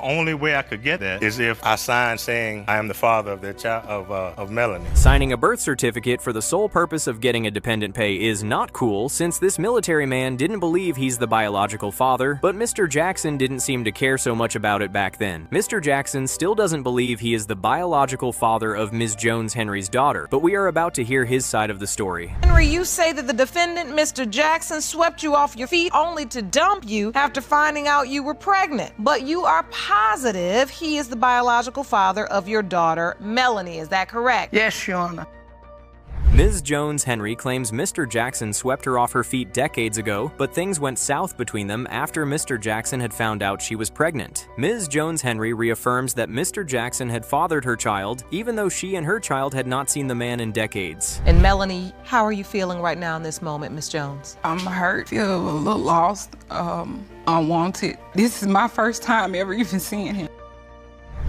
Only way I could get that is if I signed saying I am the father of their child, of Melanie. Signing a birth certificate for the sole purpose of getting a dependent pay is not cool, since this military man didn't believe he's the biological father, but Mr. Jackson didn't seem to care so much about it back then. Mr. Jackson still doesn't believe he is the biological father of Ms. Jones Henry's daughter, but we are about to hear his side of the story. Henry, you say that the defendant, Mr. Jackson, swept you off your feet only to dump you after finding out you were pregnant, but you are positive he is the biological father of your daughter, Melanie. Is that correct? Yes, Your Honor. Ms. Jones Henry claims Mr. Jackson swept her off her feet decades ago, but things went south between them after Mr. Jackson had found out she was pregnant. Ms. Jones Henry reaffirms that Mr. Jackson had fathered her child, even though she and her child had not seen the man in decades. And Melanie, how are you feeling right now in this moment, Ms. Jones? I'm hurt, feel a little lost, unwanted. This is my first time ever even seeing him.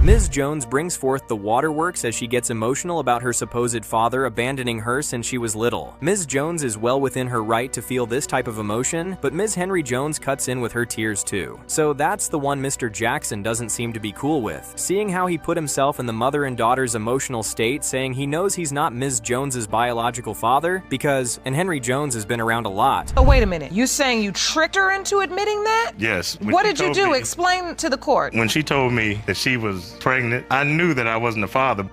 Ms. Jones brings forth the waterworks as she gets emotional about her supposed father abandoning her since she was little. Ms. Jones is well within her right to feel this type of emotion, but Ms. Henry Jones cuts in with her tears too. So that's the one Mr. Jackson doesn't seem to be cool with. Seeing how he put himself in the mother and daughter's emotional state, saying he knows he's not Ms. Jones's biological father because, and Henry Jones has been around a lot. Oh, wait a minute. You're saying you tricked her into admitting that? Yes. What did you do? Explain to the court. When she told me that she was pregnant, I knew that I wasn't the father.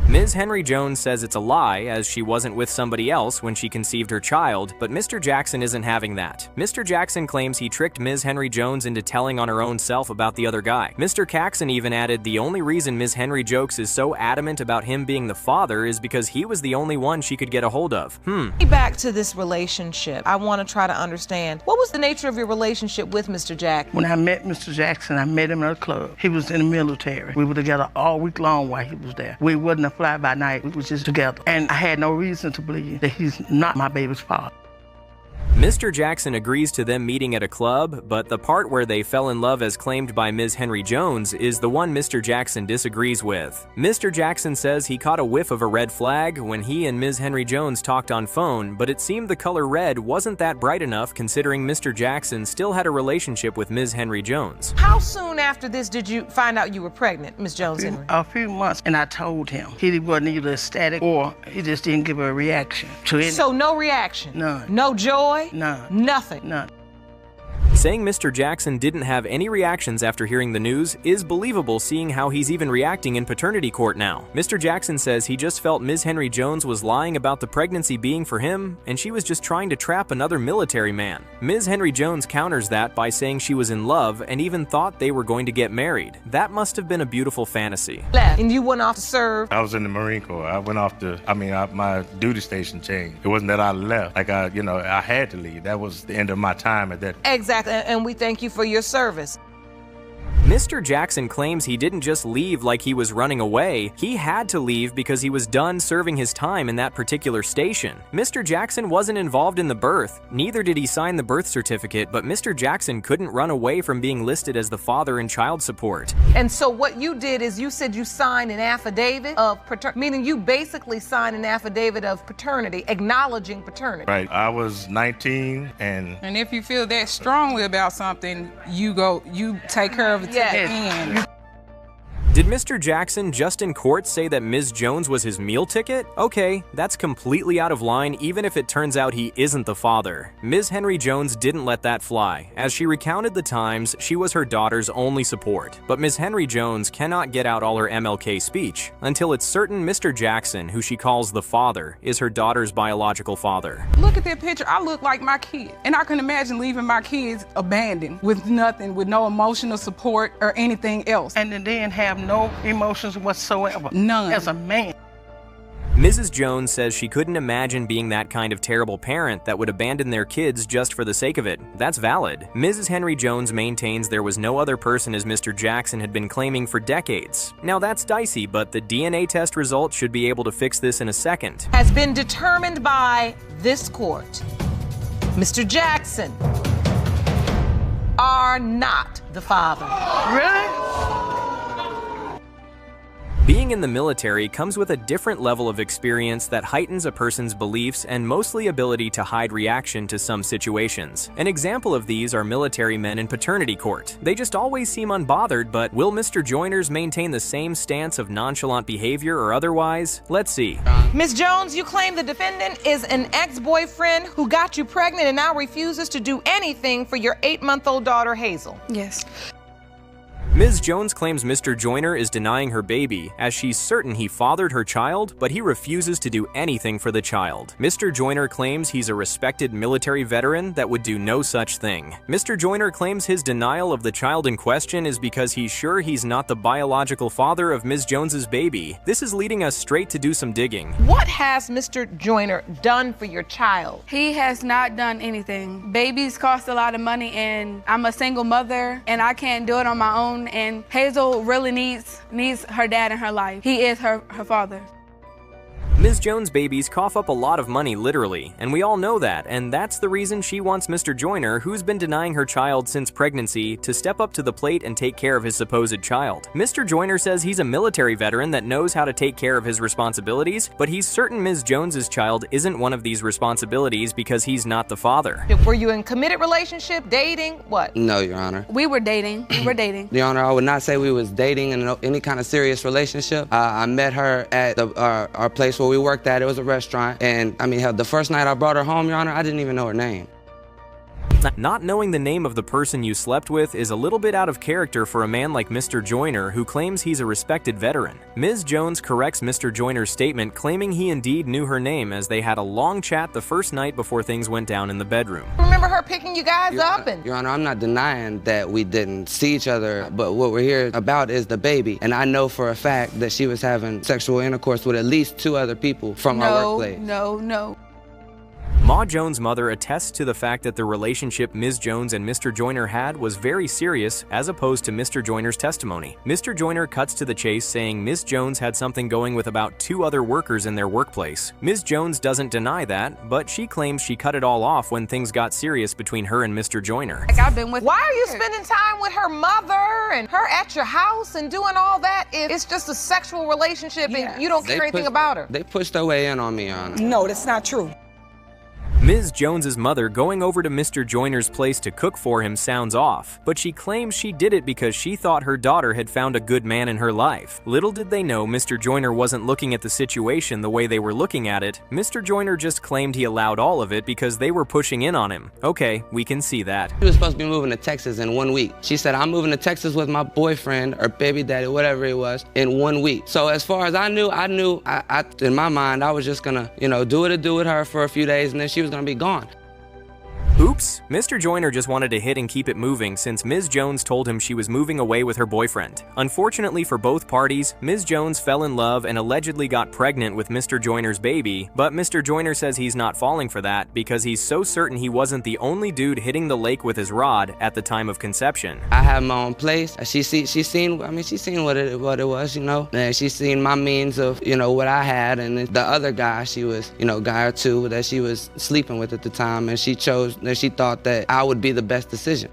Ms. Henry Jones says it's a lie, as she wasn't with somebody else when she conceived her child, but Mr. Jackson isn't having that. Mr. Jackson claims he tricked Ms. Henry Jones into telling on her own self about the other guy. Mr. Jackson even added the only reason Ms. Henry Jokes is so adamant about him being the father is because he was the only one she could get a hold of. Back to this relationship, I want to try to understand, what was the nature of your relationship with Mr. Jackson? When I met Mr. Jackson, I met him at a club. He was in the military. We were together all week long while he was there. We wasn't a fly by night. We were just together. And I had no reason to believe that he's not my baby's father. Mr. Jackson agrees to them meeting at a club, but the part where they fell in love as claimed by Ms. Henry Jones is the one Mr. Jackson disagrees with. Mr. Jackson says he caught a whiff of a red flag when he and Ms. Henry Jones talked on phone, but it seemed the color red wasn't that bright enough considering Mr. Jackson still had a relationship with Ms. Henry Jones. How soon after this did you find out you were pregnant, Ms. Jones Henry? A few months, and I told him. He wasn't either ecstatic or he just didn't give a reaction to it. So no reaction? None. No joy? None. Nothing? None. Saying Mr. Jackson didn't have any reactions after hearing the news is believable, seeing how he's even reacting in paternity court now. Mr. Jackson says he just felt Ms. Henry Jones was lying about the pregnancy being for him, and she was just trying to trap another military man. Ms. Henry Jones counters that by saying she was in love and even thought they were going to get married. That must have been a beautiful fantasy. Left, and you went off to serve? I was in the Marine Corps. I went off to, my duty station changed. It wasn't that I left. Like I had to leave. That was the end of my time at that. Exactly, and we thank you for your service. Mr. Jackson claims he didn't just leave like he was running away. He had to leave because he was done serving his time in that particular station. Mr. Jackson wasn't involved in the birth, neither did he sign the birth certificate, but Mr. Jackson couldn't run away from being listed as the father in child support. And so what you did is you said you signed an affidavit of paternity, meaning you basically signed an affidavit of paternity, acknowledging paternity. Right. I was 19 and if you feel that strongly about something, you take care of it. Yes. Did Mr. Jackson just in court say that Ms. Jones was his meal ticket? Okay, that's completely out of line even if it turns out he isn't the father. Ms. Henry Jones didn't let that fly. As she recounted the times, she was her daughter's only support. But Ms. Henry Jones cannot get out all her MLK speech until it's certain Mr. Jackson, who she calls the father, is her daughter's biological father. Look at that picture. I look like my kid. And I can imagine leaving my kids abandoned with nothing, with no emotional support or anything else. And then have no emotions whatsoever. None. As a man. Mrs. Jones says she couldn't imagine being that kind of terrible parent that would abandon their kids just for the sake of it. That's valid. Mrs. Henry Jones maintains there was no other person as Mr. Jackson had been claiming for decades. Now that's dicey, but the DNA test results should be able to fix this in a second. Has been determined by this court. Mr. Jackson are not the father. Really? Being Being in the military comes with a different level of experience that heightens a person's beliefs and mostly ability to hide reaction to some situations. An example of these are military men in paternity court. They just always seem unbothered, but will Mr. Joyner's maintain the same stance of nonchalant behavior or otherwise? Let's see. Ms. Jones, you claim the defendant is an ex-boyfriend who got you pregnant and now refuses to do anything for your 8-month-old daughter, Hazel. Yes. Ms. Jones claims Mr. Joyner is denying her baby, as she's certain he fathered her child, but he refuses to do anything for the child. Mr. Joyner claims he's a respected military veteran that would do no such thing. Mr. Joyner claims his denial of the child in question is because he's sure he's not the biological father of Ms. Jones's baby. This is leading us straight to do some digging. What has Mr. Joyner done for your child? He has not done anything. Babies cost a lot of money, and I'm a single mother, and I can't do it on my own. And Hazel really needs her dad in her life. He is her father. Ms. Jones' babies cough up a lot of money literally, and we all know that, and that's the reason she wants Mr. Joyner, who's been denying her child since pregnancy, to step up to the plate and take care of his supposed child. Mr. Joyner says he's a military veteran that knows how to take care of his responsibilities, but he's certain Ms. Jones's child isn't one of these responsibilities because he's not the father. Were you in a committed relationship, dating, what? No, Your Honor. We were dating. Your Honor, I would not say we was dating in any kind of serious relationship. I met her at our place where we worked at. It was a restaurant, and I mean, hell, the first night I brought her home, Your Honor, I didn't even know her name. Not knowing the name of the person you slept with is a little bit out of character for a man like Mr. Joyner, who claims he's a respected veteran. Ms. Jones corrects Mr. Joyner's statement, claiming he indeed knew her name as they had a long chat the first night before things went down in the bedroom. Remember her picking you guys up and... Your Honor, I'm not denying that we didn't see each other, but what we're here about is the baby, and I know for a fact that she was having sexual intercourse with at least 2 other people from our workplace. No. Ma Jones' mother attests to the fact that the relationship Ms. Jones and Mr. Joyner had was very serious as opposed to Mr. Joyner's testimony. Mr. Joyner cuts to the chase saying Ms. Jones had something going with about 2 other workers in their workplace. Ms. Jones doesn't deny that, but she claims she cut it all off when things got serious between her and Mr. Joyner. Like, I've been with Why are you spending time with her mother and her at your house and doing all that if it's just a sexual relationship and you don't care anything about her? They pushed their way in on me, Your Honor. No, that's not true. Ms. Jones's mother going over to Mr. Joyner's place to cook for him sounds off, but she claims she did it because she thought her daughter had found a good man in her life. Little did they know Mr. Joyner wasn't looking at the situation the way they were looking at it. Mr. Joyner just claimed he allowed all of it because they were pushing in on him. Okay, we can see that. She was supposed to be moving to Texas in 1 week. She said, I'm moving to Texas with my boyfriend or baby daddy, whatever it was, in 1 week. So as far as I knew, in my mind, I was just gonna, do what I do with her for a few days, and then she was gonna be gone. Oops, Mr. Joyner just wanted to hit and keep it moving since Ms. Jones told him she was moving away with her boyfriend. Unfortunately for both parties, Ms. Jones fell in love and allegedly got pregnant with Mr. Joyner's baby, but Mr. Joyner says he's not falling for that because he's so certain he wasn't the only dude hitting the lake with his rod at the time of conception. I have my own place. She seen what it was, and she seen my means of, what I had, and the other guy she was, guy or 2 that she was sleeping with at the time, and she thought that I would be the best decision.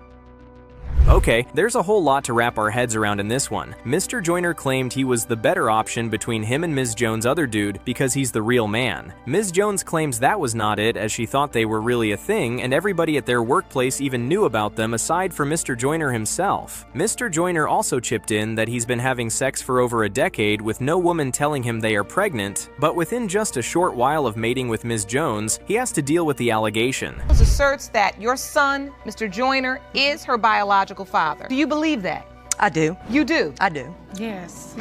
Okay, there's a whole lot to wrap our heads around in this one. Mr. Joyner claimed he was the better option between him and Ms. Jones' other dude because he's the real man. Ms. Jones claims that was not it, as she thought they were really a thing and everybody at their workplace even knew about them aside from Mr. Joyner himself. Mr. Joyner also chipped in that he's been having sex for over a decade with no woman telling him they are pregnant, but within just a short while of mating with Ms. Jones, he has to deal with the allegation. Asserts that your son, Mr. Joyner, is her biological father. Do you believe that? I do. You do? I do. Yes.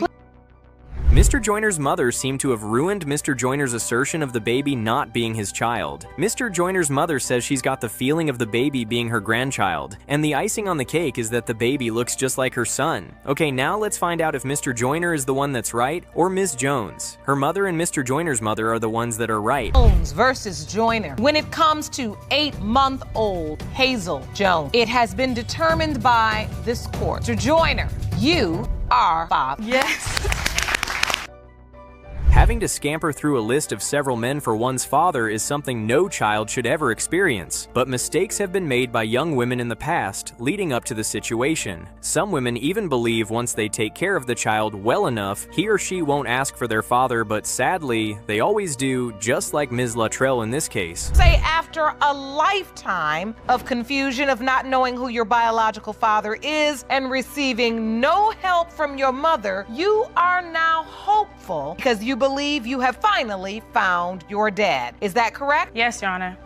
Mr. Joyner's mother seemed to have ruined Mr. Joyner's assertion of the baby not being his child. Mr. Joyner's mother says she's got the feeling of the baby being her grandchild, and the icing on the cake is that the baby looks just like her son. Okay, now let's find out if Mr. Joyner is the one that's right or Ms. Jones. Her mother and Mr. Joyner's mother are the ones that are right. Jones versus Joyner. When it comes to 8-month-old Hazel Jones, it has been determined by this court. Mr. Joyner, you are father. Yes. Having to scamper through a list of several men for one's father is something no child should ever experience, but mistakes have been made by young women in the past leading up to the situation. Some women even believe once they take care of the child well enough, he or she won't ask for their father, but sadly, they always do, just like Ms. Luttrell in this case. Say after a lifetime of confusion of not knowing who your biological father is and receiving no help from your mother, you are now hopeful because you believe you have finally found your dad. Is that correct? Yes, Your Honor.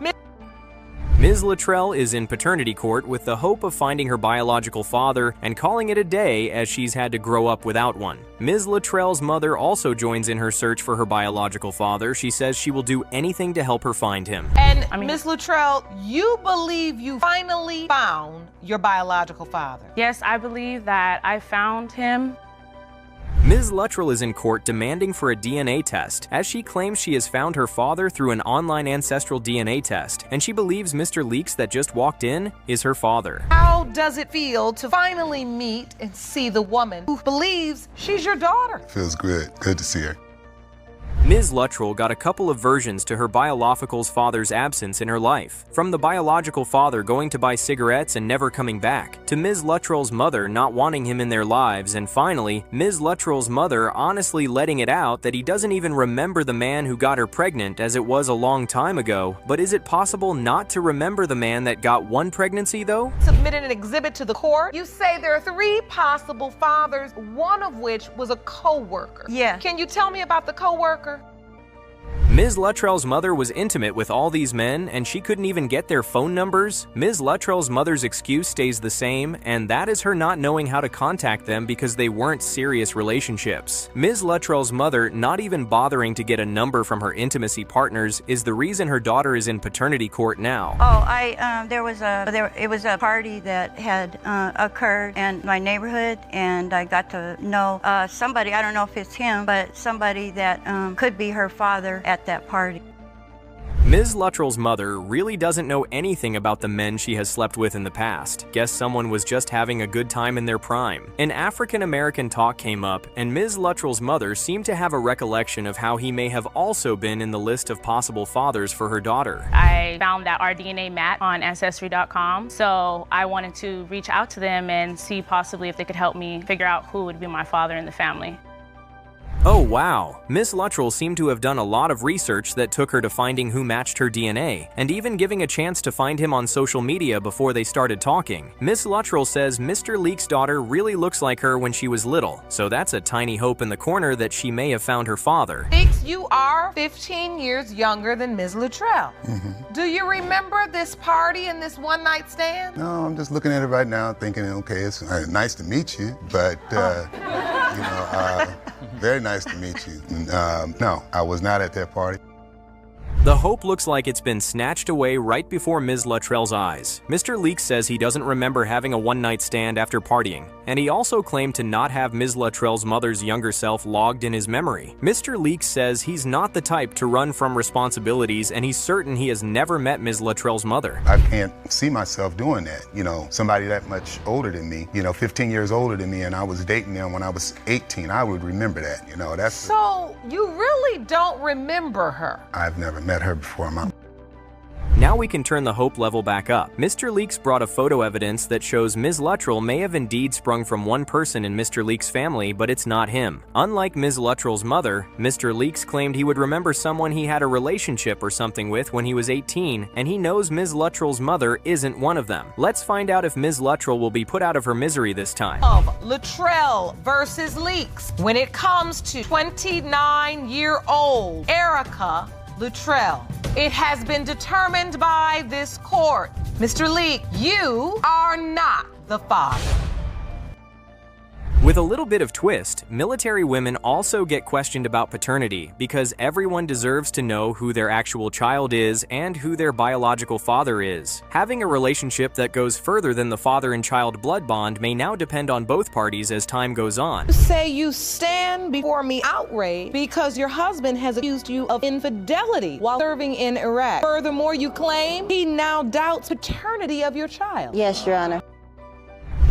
Ms. Luttrell is in paternity court with the hope of finding her biological father and calling it a day as she's had to grow up without one. Ms. Luttrell's mother also joins in her search for her biological father. She says she will do anything to help her find him. And Ms. Luttrell, you believe you finally found your biological father? Yes, I believe that I found him. Ms. Luttrell is in court demanding for a DNA test, as she claims she has found her father through an online ancestral DNA test, and she believes Mr. Leaks that just walked in is her father. How does it feel to finally meet and see the woman who believes she's your daughter? Feels good. Good to see her. Ms. Luttrell got a couple of versions to her biological's father's absence in her life. From the biological father going to buy cigarettes and never coming back, to Ms. Luttrell's mother not wanting him in their lives, and finally, Ms. Luttrell's mother honestly letting it out that he doesn't even remember the man who got her pregnant as it was a long time ago. But is it possible not to remember the man that got one pregnancy though? Submitted an exhibit to the court. You say there are 3 possible fathers, one of which was a co-worker. Yeah. Can you tell me about the co-worker? Ms. Luttrell's mother was intimate with all these men, and she couldn't even get their phone numbers. Ms. Luttrell's mother's excuse stays the same, and that is her not knowing how to contact them because they weren't serious relationships. Ms. Luttrell's mother not even bothering to get a number from her intimacy partners is the reason her daughter is in paternity court now. Oh, it was a party that had occurred in my neighborhood, and I got to know somebody, I don't know if it's him, but somebody that could be her father at that party. Ms. Luttrell's mother really doesn't know anything about the men she has slept with in the past. Guess someone was just having a good time in their prime. An African-American talk came up, and Ms. Luttrell's mother seemed to have a recollection of how he may have also been in the list of possible fathers for her daughter. I found that our DNA matched on Ancestry.com, so I wanted to reach out to them and see possibly if they could help me figure out who would be my father in the family. Oh wow, Miss Luttrell seemed to have done a lot of research that took her to finding who matched her DNA, and even giving a chance to find him on social media before they started talking. Miss Luttrell says Mr. Leaks' daughter really looks like her when she was little, so that's a tiny hope in the corner that she may have found her father. Leaks, you are 15 years younger than Ms. Luttrell. Do you remember this party and this one-night stand? No, I'm just looking at it right now thinking, okay, it's nice to meet you, but, very nice to meet you. No, I was not at that party. The hope looks like it's been snatched away right before Ms. Luttrell's eyes. Mr. Leaks says he doesn't remember having a one-night stand after partying, and he also claimed to not have Ms. Luttrell's mother's younger self logged in his memory. Mr. Leaks says he's not the type to run from responsibilities, and he's certain he has never met Ms. Luttrell's mother. I can't see myself doing that. Somebody that much older than me, 15 years older than me, and I was dating them when I was 18, I would remember that, So, you really don't remember her? I've never met her before, Mom. Now we can turn the hope level back up. Mr. Leaks brought a photo evidence that shows Ms. Luttrell may have indeed sprung from one person in Mr. Leaks' family, but it's not him. Unlike Ms. Luttrell's mother, Mr. Leaks claimed he would remember someone he had a relationship or something with when he was 18, and he knows Ms. Luttrell's mother isn't one of them. Let's find out if Ms. Luttrell will be put out of her misery this time. Of Luttrell versus Leaks. When it comes to 29-year-old Erica Luttrell, it has been determined by this court. Mr. Leak, you are not the father. With a little bit of twist, military women also get questioned about paternity because everyone deserves to know who their actual child is and who their biological father is. Having a relationship that goes further than the father and child blood bond may now depend on both parties as time goes on. Say you stand before me outraged because your husband has accused you of infidelity while serving in Iraq. Furthermore, you claim he now doubts paternity of your child. Yes, Your Honor.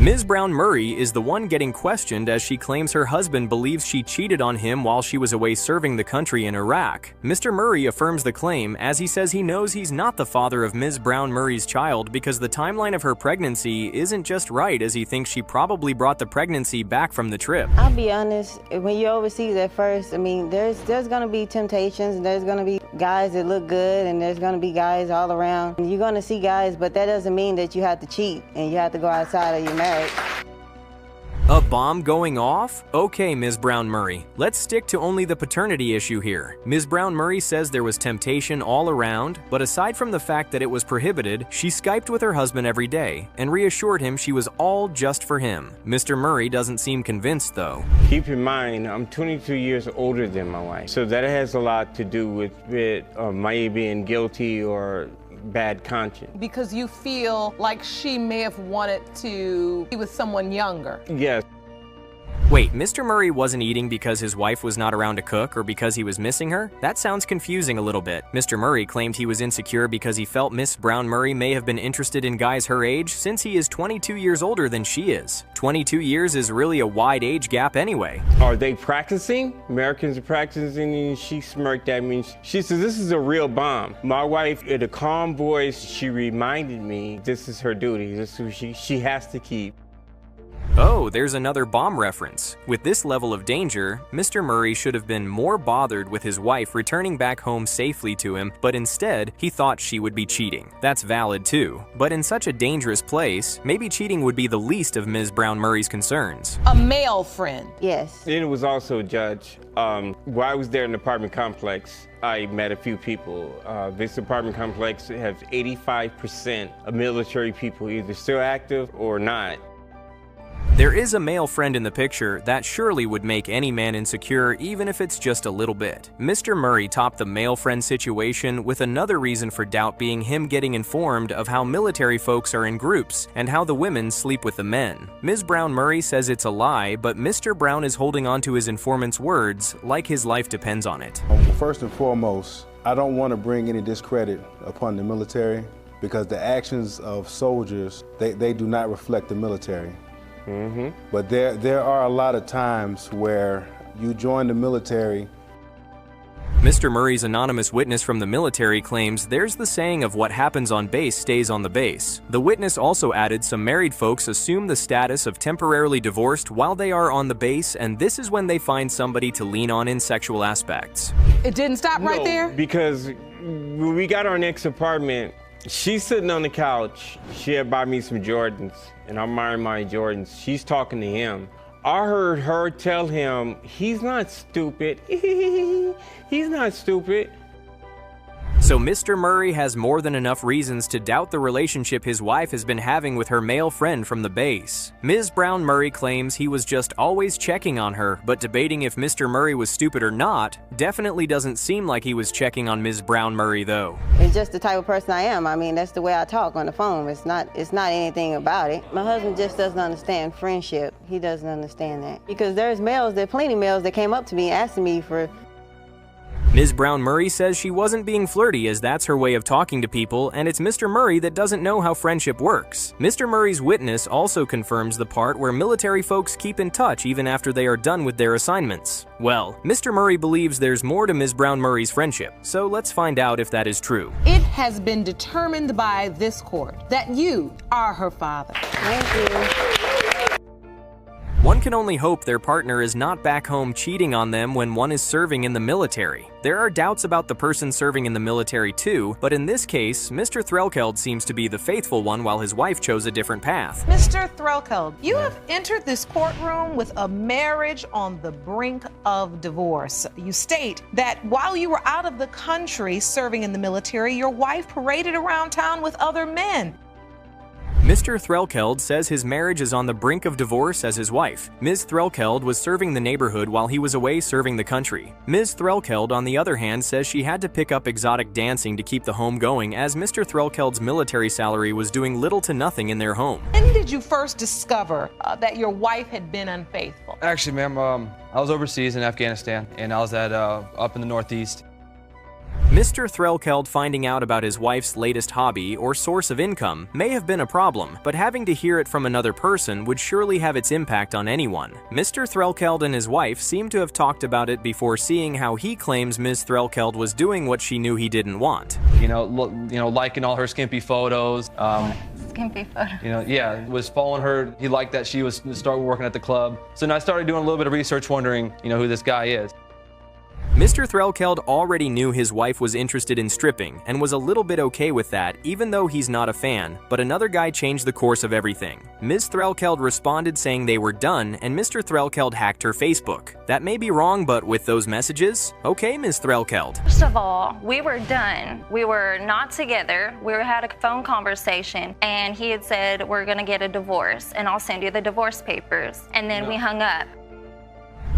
Ms. Brown-Murray is the one getting questioned as she claims her husband believes she cheated on him while she was away serving the country in Iraq. Mr. Murray affirms the claim as he says he knows he's not the father of Ms. Brown-Murray's child because the timeline of her pregnancy isn't just right, as he thinks she probably brought the pregnancy back from the trip. I'll be honest, when you're overseas at first, I mean, there's gonna be temptations, and there's gonna be guys that look good, and there's gonna be guys all around. You're gonna see guys, but that doesn't mean that you have to cheat and you have to go outside of your marriage. A bomb going off? Okay, Ms. Brown-Murray. Let's stick to only the paternity issue here. Ms. Brown-Murray says there was temptation all around, but aside from the fact that it was prohibited, she Skyped with her husband every day and reassured him she was all just for him. Mr. Murray doesn't seem convinced, though. Keep in mind, I'm 22 years older than my wife, so that has a lot to do with my being guilty or bad conscience. Because you feel like she may have wanted to be with someone younger. Yes. Wait, Mr. Murray wasn't eating because his wife was not around to cook or because he was missing her? That sounds confusing a little bit. Mr. Murray claimed he was insecure because he felt Miss Brown-Murray may have been interested in guys her age since he is 22 years older than she is. 22 years is really a wide age gap anyway. Are they practicing? Americans are practicing, and she smirked at me. She says, this is a real bomb. My wife, in a calm voice, she reminded me this is her duty. This is who she has to keep. Oh, there's another bomb reference. With this level of danger, Mr. Murray should have been more bothered with his wife returning back home safely to him, but instead, he thought she would be cheating. That's valid too. But in such a dangerous place, maybe cheating would be the least of Ms. Brown-Murray's concerns. A male friend. Yes. And it was also a judge. While I was there in the apartment complex, I met a few people. This apartment complex has 85% of military people either still active or not. There is a male friend in the picture that surely would make any man insecure, even if it's just a little bit. Mr. Murray topped the male friend situation with another reason for doubt being him getting informed of how military folks are in groups and how the women sleep with the men. Ms. Brown-Murray says it's a lie, but Mr. Brown is holding on to his informant's words like his life depends on it. First and foremost, I don't want to bring any discredit upon the military because the actions of soldiers, they do not reflect the military. Mm-hmm. But there are a lot of times where you join the military. Mr. Murray's anonymous witness from the military claims there's the saying of what happens on base stays on the base. The witness also added some married folks assume the status of temporarily divorced while they are on the base, and this is when they find somebody to lean on in sexual aspects. It didn't stop right there? Because when we got our next apartment, she's sitting on the couch. She had bought me some Jordans, and I'm wearing my Jordans. She's talking to him. I heard her tell him, he's not stupid. He's not stupid. So Mr. Murray has more than enough reasons to doubt the relationship his wife has been having with her male friend from the base. Ms. Brown-Murray claims he was just always checking on her, but debating if Mr. Murray was stupid or not definitely doesn't seem like he was checking on Ms. Brown-Murray, though. It's just the type of person I am. I mean, that's the way I talk on the phone. It's not anything about it. My husband just doesn't understand friendship. He doesn't understand that. Because there's plenty of males that came up to me asking me for. Ms. Brown-Murray says she wasn't being flirty, as that's her way of talking to people, and it's Mr. Murray that doesn't know how friendship works. Mr. Murray's witness also confirms the part where military folks keep in touch even after they are done with their assignments. Well, Mr. Murray believes there's more to Ms. Brown-Murray's friendship, so let's find out if that is true. It has been determined by this court that you are her father. Thank you. One can only hope their partner is not back home cheating on them when one is serving in the military. There are doubts about the person serving in the military too, but in this case, Mr. Threlkeld seems to be the faithful one while his wife chose a different path. Mr. Threlkeld, you have entered this courtroom with a marriage on the brink of divorce. You state that while you were out of the country serving in the military, your wife paraded around town with other men. Mr. Threlkeld says his marriage is on the brink of divorce as his wife. Ms. Threlkeld was serving the neighborhood while he was away serving the country. Ms. Threlkeld, on the other hand, says she had to pick up exotic dancing to keep the home going as Mr. Threlkeld's military salary was doing little to nothing in their home. When did you first discover that your wife had been unfaithful? Actually, ma'am, I was overseas in Afghanistan, and I was up in the Northeast. Mr. Threlkeld finding out about his wife's latest hobby or source of income may have been a problem, but having to hear it from another person would surely have its impact on anyone. Mr. Threlkeld and his wife seem to have talked about it before seeing how he claims Ms. Threlkeld was doing what she knew he didn't want. Liking all her skimpy photos. Skimpy photos. Was following her. He liked that she was started working at the club. So then I started doing a little bit of research, wondering, who this guy is. Mr. Threlkeld already knew his wife was interested in stripping and was a little bit okay with that, even though he's not a fan, but another guy changed the course of everything. Ms. Threlkeld responded saying they were done, and Mr. Threlkeld hacked her Facebook. That may be wrong, but with those messages? Okay, Ms. Threlkeld. First of all, we were done. We were not together. We had a phone conversation, and he had said, we're gonna get a divorce, and I'll send you the divorce papers. And then we hung up.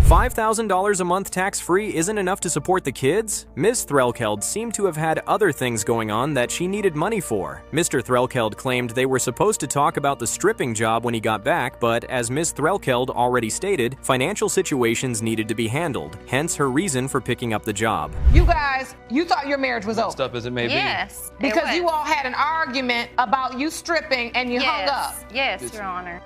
$5,000 a month tax-free isn't enough to support the kids? Ms. Threlkeld seemed to have had other things going on that she needed money for. Mr. Threlkeld claimed they were supposed to talk about the stripping job when he got back, but as Ms. Threlkeld already stated, financial situations needed to be handled, hence her reason for picking up the job. You guys, you thought your marriage was over. Messed up as it may be. Yes. Because you all had an argument about you stripping and you hung up. Yes, Your Honor.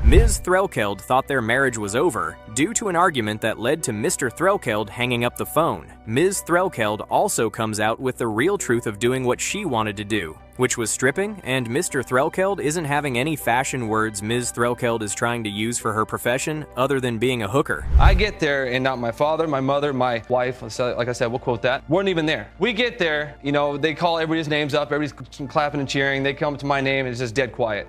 Ms. Threlkeld thought their marriage was over due to an argument that led to Mr. Threlkeld hanging up the phone. Ms. Threlkeld also comes out with the real truth of doing what she wanted to do, which was stripping, and Mr. Threlkeld isn't having any fashion words Ms. Threlkeld is trying to use for her profession other than being a hooker. I get there and not my father, my mother, my wife, like I said, we'll quote that, weren't even there. We get there, they call everybody's names up, everybody's clapping and cheering, they come to my name and it's just dead quiet.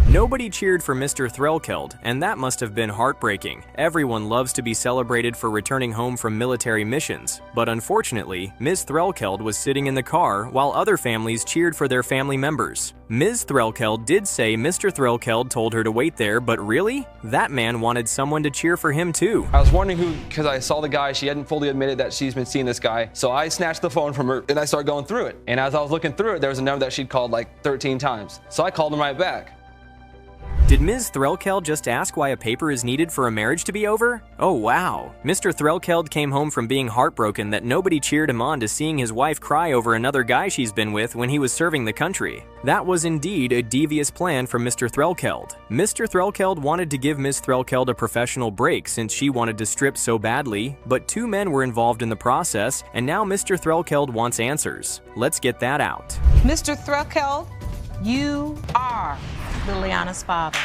Nobody cheered for Mr. Threlkeld, and that must have been heartbreaking. Everyone loves to be celebrated for returning home from military missions, but unfortunately, Ms. Threlkeld was sitting in the car while other families cheered for their family members. Ms. Threlkeld did say Mr. Threlkeld told her to wait there, but really? That man wanted someone to cheer for him too. I was wondering who, because I saw the guy, she hadn't fully admitted that she's been seeing this guy, so I snatched the phone from her and I started going through it. And as I was looking through it, there was a number that she'd called like 13 times. So I called him right back. Did Ms. Threlkeld just ask why a paper is needed for a marriage to be over? Oh wow. Mr. Threlkeld came home from being heartbroken that nobody cheered him on to seeing his wife cry over another guy she's been with when he was serving the country. That was indeed a devious plan from Mr. Threlkeld. Mr. Threlkeld wanted to give Ms. Threlkeld a professional break since she wanted to strip so badly, but two men were involved in the process, and now Mr. Threlkeld wants answers. Let's get that out. Mr. Threlkeld, you are Liliana's father.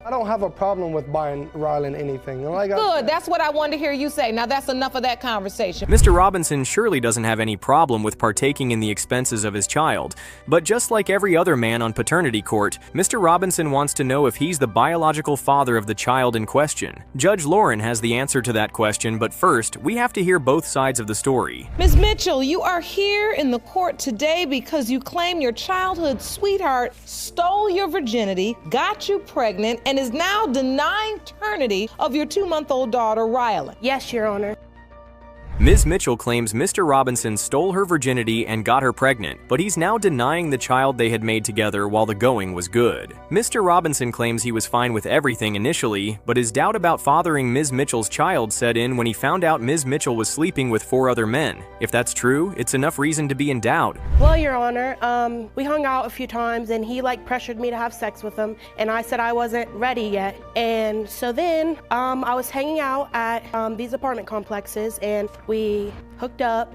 I don't have a problem with buying Rylan anything. Good, that's what I wanted to hear you say. Now that's enough of that conversation. Mr. Robinson surely doesn't have any problem with partaking in the expenses of his child, but just like every other man on paternity court, Mr. Robinson wants to know if he's the biological father of the child in question. Judge Lauren has the answer to that question, but first, we have to hear both sides of the story. Ms. Mitchell, you are here in the court today because you claim your childhood sweetheart stole your virginity, got you pregnant, and is now denying paternity of your 2-month-old daughter, Rylan. Yes, Your Honor. Ms. Mitchell claims Mr. Robinson stole her virginity and got her pregnant, but he's now denying the child they had made together while the going was good. Mr. Robinson claims he was fine with everything initially, but his doubt about fathering Ms. Mitchell's child set in when he found out Ms. Mitchell was sleeping with 4 other men. If that's true, it's enough reason to be in doubt. Well, Your Honor, we hung out a few times and he pressured me to have sex with him, and I said I wasn't ready yet. And so then I was hanging out at these apartment complexes and we hooked up.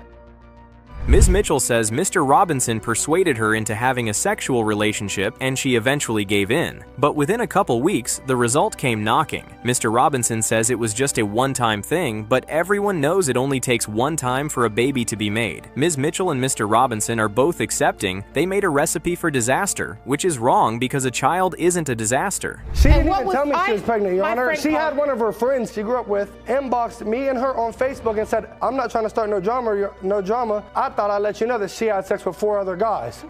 Ms. Mitchell says Mr. Robinson persuaded her into having a sexual relationship and she eventually gave in. But within a couple weeks, the result came knocking. Mr. Robinson says it was just a one-time thing, but everyone knows it only takes one time for a baby to be made. Ms. Mitchell and Mr. Robinson are both accepting they made a recipe for disaster, which is wrong because a child isn't a disaster. She didn't even tell me she was pregnant, Your Honor. She had one of her friends she grew up with inboxed me and her on Facebook and said, I'm not trying to start no drama. I thought I'd let you know that she had sex with 4 other guys.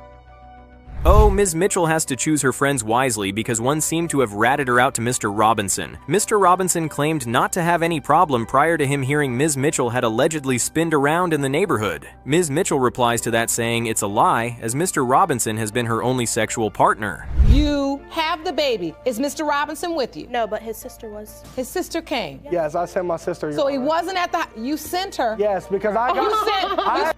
Oh, Ms. Mitchell has to choose her friends wisely because one seemed to have ratted her out to Mr. Robinson. Mr. Robinson claimed not to have any problem prior to him hearing Ms. Mitchell had allegedly spinned around in the neighborhood. Ms. Mitchell replies to that saying it's a lie, as Mr. Robinson has been her only sexual partner. You have the baby. Is Mr. Robinson with you? No, but his sister was. His sister came. Yes, I sent my sister. So he wasn't at the. You sent her. Yes, because I got.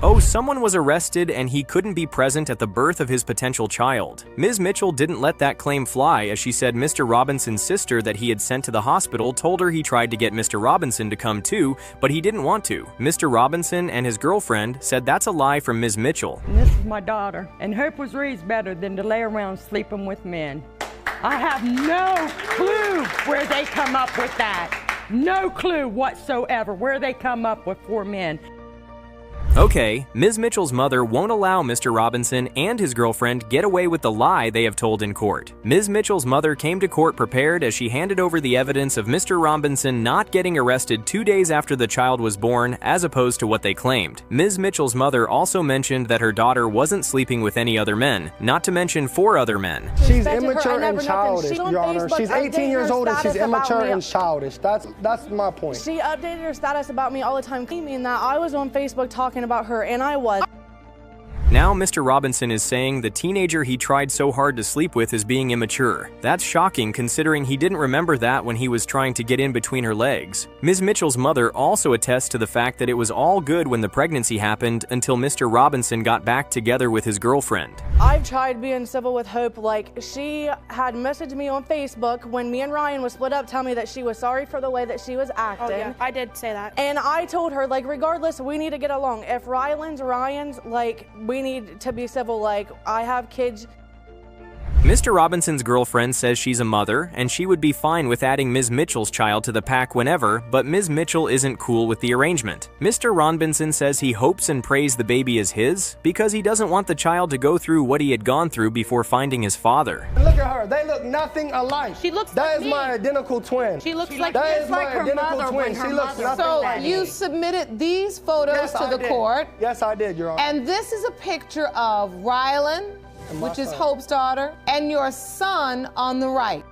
Oh, someone was arrested and he couldn't be present at the birth of his potential child. Ms. Mitchell didn't let that claim fly, as she said Mr. Robinson's sister that he had sent to the hospital told her he tried to get Mr. Robinson to come too, but he didn't want to. Mr. Robinson and his girlfriend said that's a lie from Ms. Mitchell. This is my daughter, and Hope was raised better than to lay around sleeping with men. I have no clue where they come up with that. No clue whatsoever where they come up with 4 men. Okay, Ms. Mitchell's mother won't allow Mr. Robinson and his girlfriend get away with the lie they have told in court. Ms. Mitchell's mother came to court prepared as she handed over the evidence of Mr. Robinson not getting arrested 2 days after the child was born, as opposed to what they claimed. Ms. Mitchell's mother also mentioned that her daughter wasn't sleeping with any other men, not to mention 4 other men. She's immature and childish, Your Honor. She's 18 years old and she's immature and childish. That's my point. She updated her status about me all the time, claiming that I was on Facebook talking about her, and I was. Now Mr. Robinson is saying the teenager he tried so hard to sleep with is being immature. That's shocking considering he didn't remember that when he was trying to get in between her legs. Ms. Mitchell's mother also attests to the fact that it was all good when the pregnancy happened until Mr. Robinson got back together with his girlfriend. I've tried being civil with Hope. Like, she had messaged me on Facebook when me and Ryan was split up, telling me that she was sorry for the way that she was acting. Oh, yeah, I did say that. And I told her, like, regardless, we need to get along. If Ryan's, like, we need to be civil. Like, I have kids. Mr. Robinson's girlfriend says she's a mother, and she would be fine with adding Ms. Mitchell's child to the pack whenever, but Ms. Mitchell isn't cool with the arrangement. Mr. Robinson says he hopes and prays the baby is his, because he doesn't want the child to go through what he had gone through before finding his father. Look at her. They look nothing alike. She looks That like is me. my identical twin. She looks like That just is like my her identical mother twin. when her She looks mother- nothing So like you me. submitted these photos Yes, to I the did. court. Yes, I did, Your Honor. And this is a picture of Rylan, which is Hope's daughter, and your son on the right.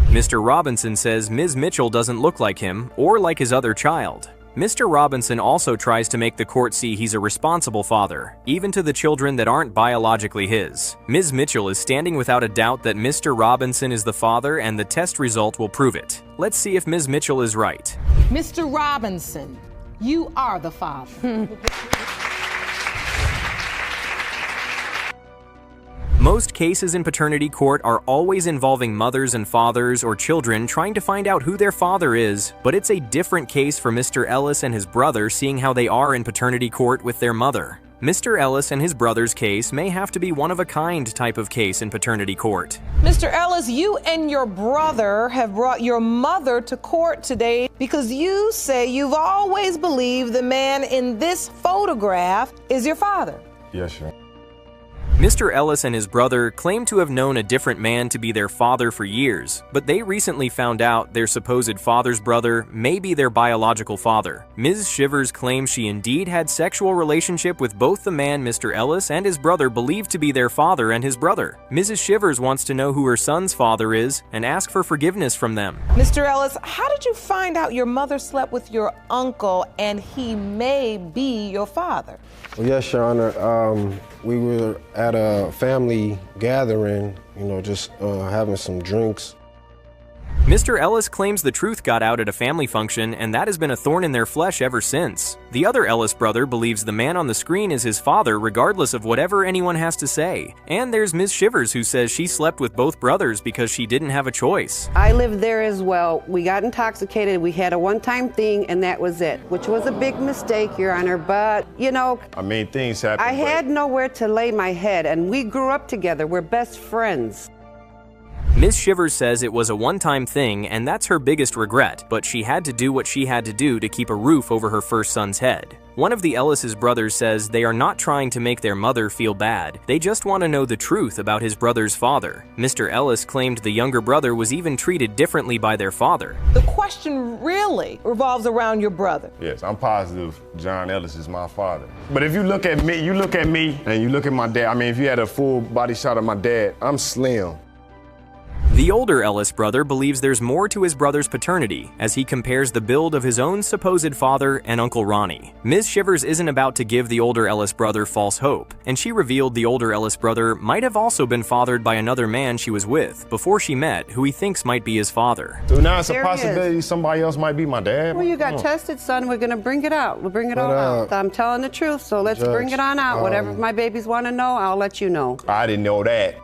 Mr. Robinson says Ms. Mitchell doesn't look like him or like his other child. Mr. Robinson also tries to make the court see he's a responsible father, even to the children that aren't biologically his. Ms. Mitchell is standing without a doubt that Mr. Robinson is the father, and the test result will prove it. Let's see if Ms. Mitchell is right. Mr. Robinson, you are the father. Most cases in paternity court are always involving mothers and fathers or children trying to find out who their father is, but it's a different case for Mr. Ellis and his brother, seeing how they are in paternity court with their mother. Mr. Ellis and his brother's case may have to be one-of-a-kind type of case in paternity court. Mr. Ellis, you and your brother have brought your mother to court today because you say you've always believed the man in this photograph is your father. Yes, sir. Mr. Ellis and his brother claim to have known a different man to be their father for years, but they recently found out their supposed father's brother may be their biological father. Ms. Shivers claims she indeed had sexual relationship with both the man Mr. Ellis and his brother believed to be their father and his brother. Mrs. Shivers wants to know who her son's father is and ask for forgiveness from them. Mr. Ellis, how did you find out your mother slept with your uncle and he may be your father? Well, yes, Your Honor. We were at a family gathering, just having some drinks. Mr. Ellis claims the truth got out at a family function, and that has been a thorn in their flesh ever since. The other Ellis brother believes the man on the screen is his father regardless of whatever anyone has to say. And there's Ms. Shivers, who says she slept with both brothers because she didn't have a choice. I lived there as well. We got intoxicated. We had a one-time thing, and that was it, which was a big mistake, Your Honor. But, things happen. I had nowhere to lay my head, and we grew up together. We're best friends. Ms. Shivers says it was a one-time thing, and that's her biggest regret, but she had to do what she had to do to keep a roof over her first son's head. One of the Ellis's brothers says they are not trying to make their mother feel bad. They just want to know the truth about his brother's father. Mr. Ellis claimed the younger brother was even treated differently by their father. The question really revolves around your brother. Yes, I'm positive John Ellis is my father. But if you look at me, and you look at my dad, I mean, if you had a full body shot of my dad, I'm slim. The older Ellis brother believes there's more to his brother's paternity as he compares the build of his own supposed father and Uncle Ronnie. Ms. Shivers isn't about to give the older Ellis brother false hope, and she revealed the older Ellis brother might have also been fathered by another man she was with before she met, who he thinks might be his father. So now it's a possibility somebody else might be my dad? Well, you got tested, son. We're going to bring it out. We'll bring it all out. I'm telling the truth, so let's bring it on out. Whatever my babies want to know, I'll let you know. I didn't know that.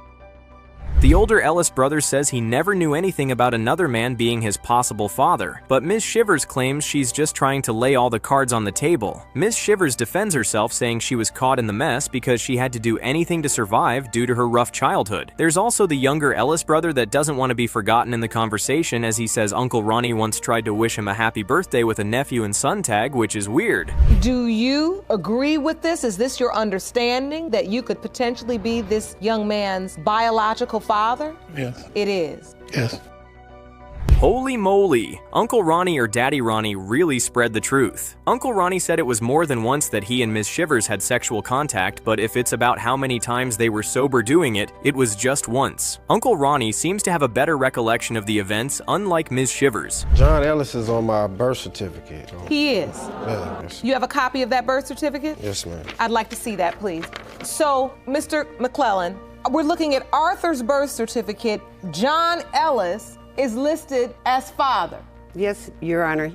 The older Ellis brother says he never knew anything about another man being his possible father, but Ms. Shivers claims she's just trying to lay all the cards on the table. Ms. Shivers defends herself, saying she was caught in the mess because she had to do anything to survive due to her rough childhood. There's also the younger Ellis brother that doesn't want to be forgotten in the conversation, as he says Uncle Ronnie once tried to wish him a happy birthday with a nephew and son tag, which is weird. Do you agree with this? Is this your understanding that you could potentially be this young man's biological father? Yes. It is. Yes. Holy moly! Uncle Ronnie or Daddy Ronnie really spread the truth. Uncle Ronnie said it was more than once that he and Ms. Shivers had sexual contact, but if it's about how many times they were sober doing it, it was just once. Uncle Ronnie seems to have a better recollection of the events, unlike Ms. Shivers. John Ellis is on my birth certificate. He is. Yeah, yes. You have a copy of that birth certificate? Yes, ma'am. I'd like to see that, please. So, Mr. McClellan, we're looking at Arthur's birth certificate. John Ellis is listed as father. Yes, Your Honor.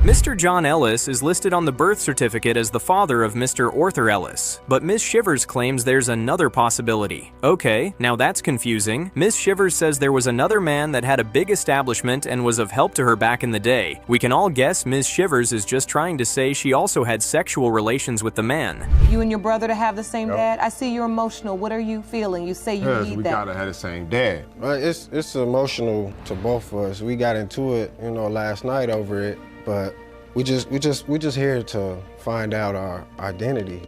Mr. John Ellis is listed on the birth certificate as the father of Mr. Arthur Ellis, but Ms. Shivers claims there's another possibility. Okay, now that's confusing. Ms. Shivers says there was another man that had a big establishment and was of help to her back in the day. We can all guess Ms. Shivers is just trying to say she also had sexual relations with the man. You and your brother to have the same dad? I see you're emotional. What are you feeling? You say you need we that. gotta have the same dad. It's emotional to both of us. We got into it, last night over it, but we just here to find out our identity.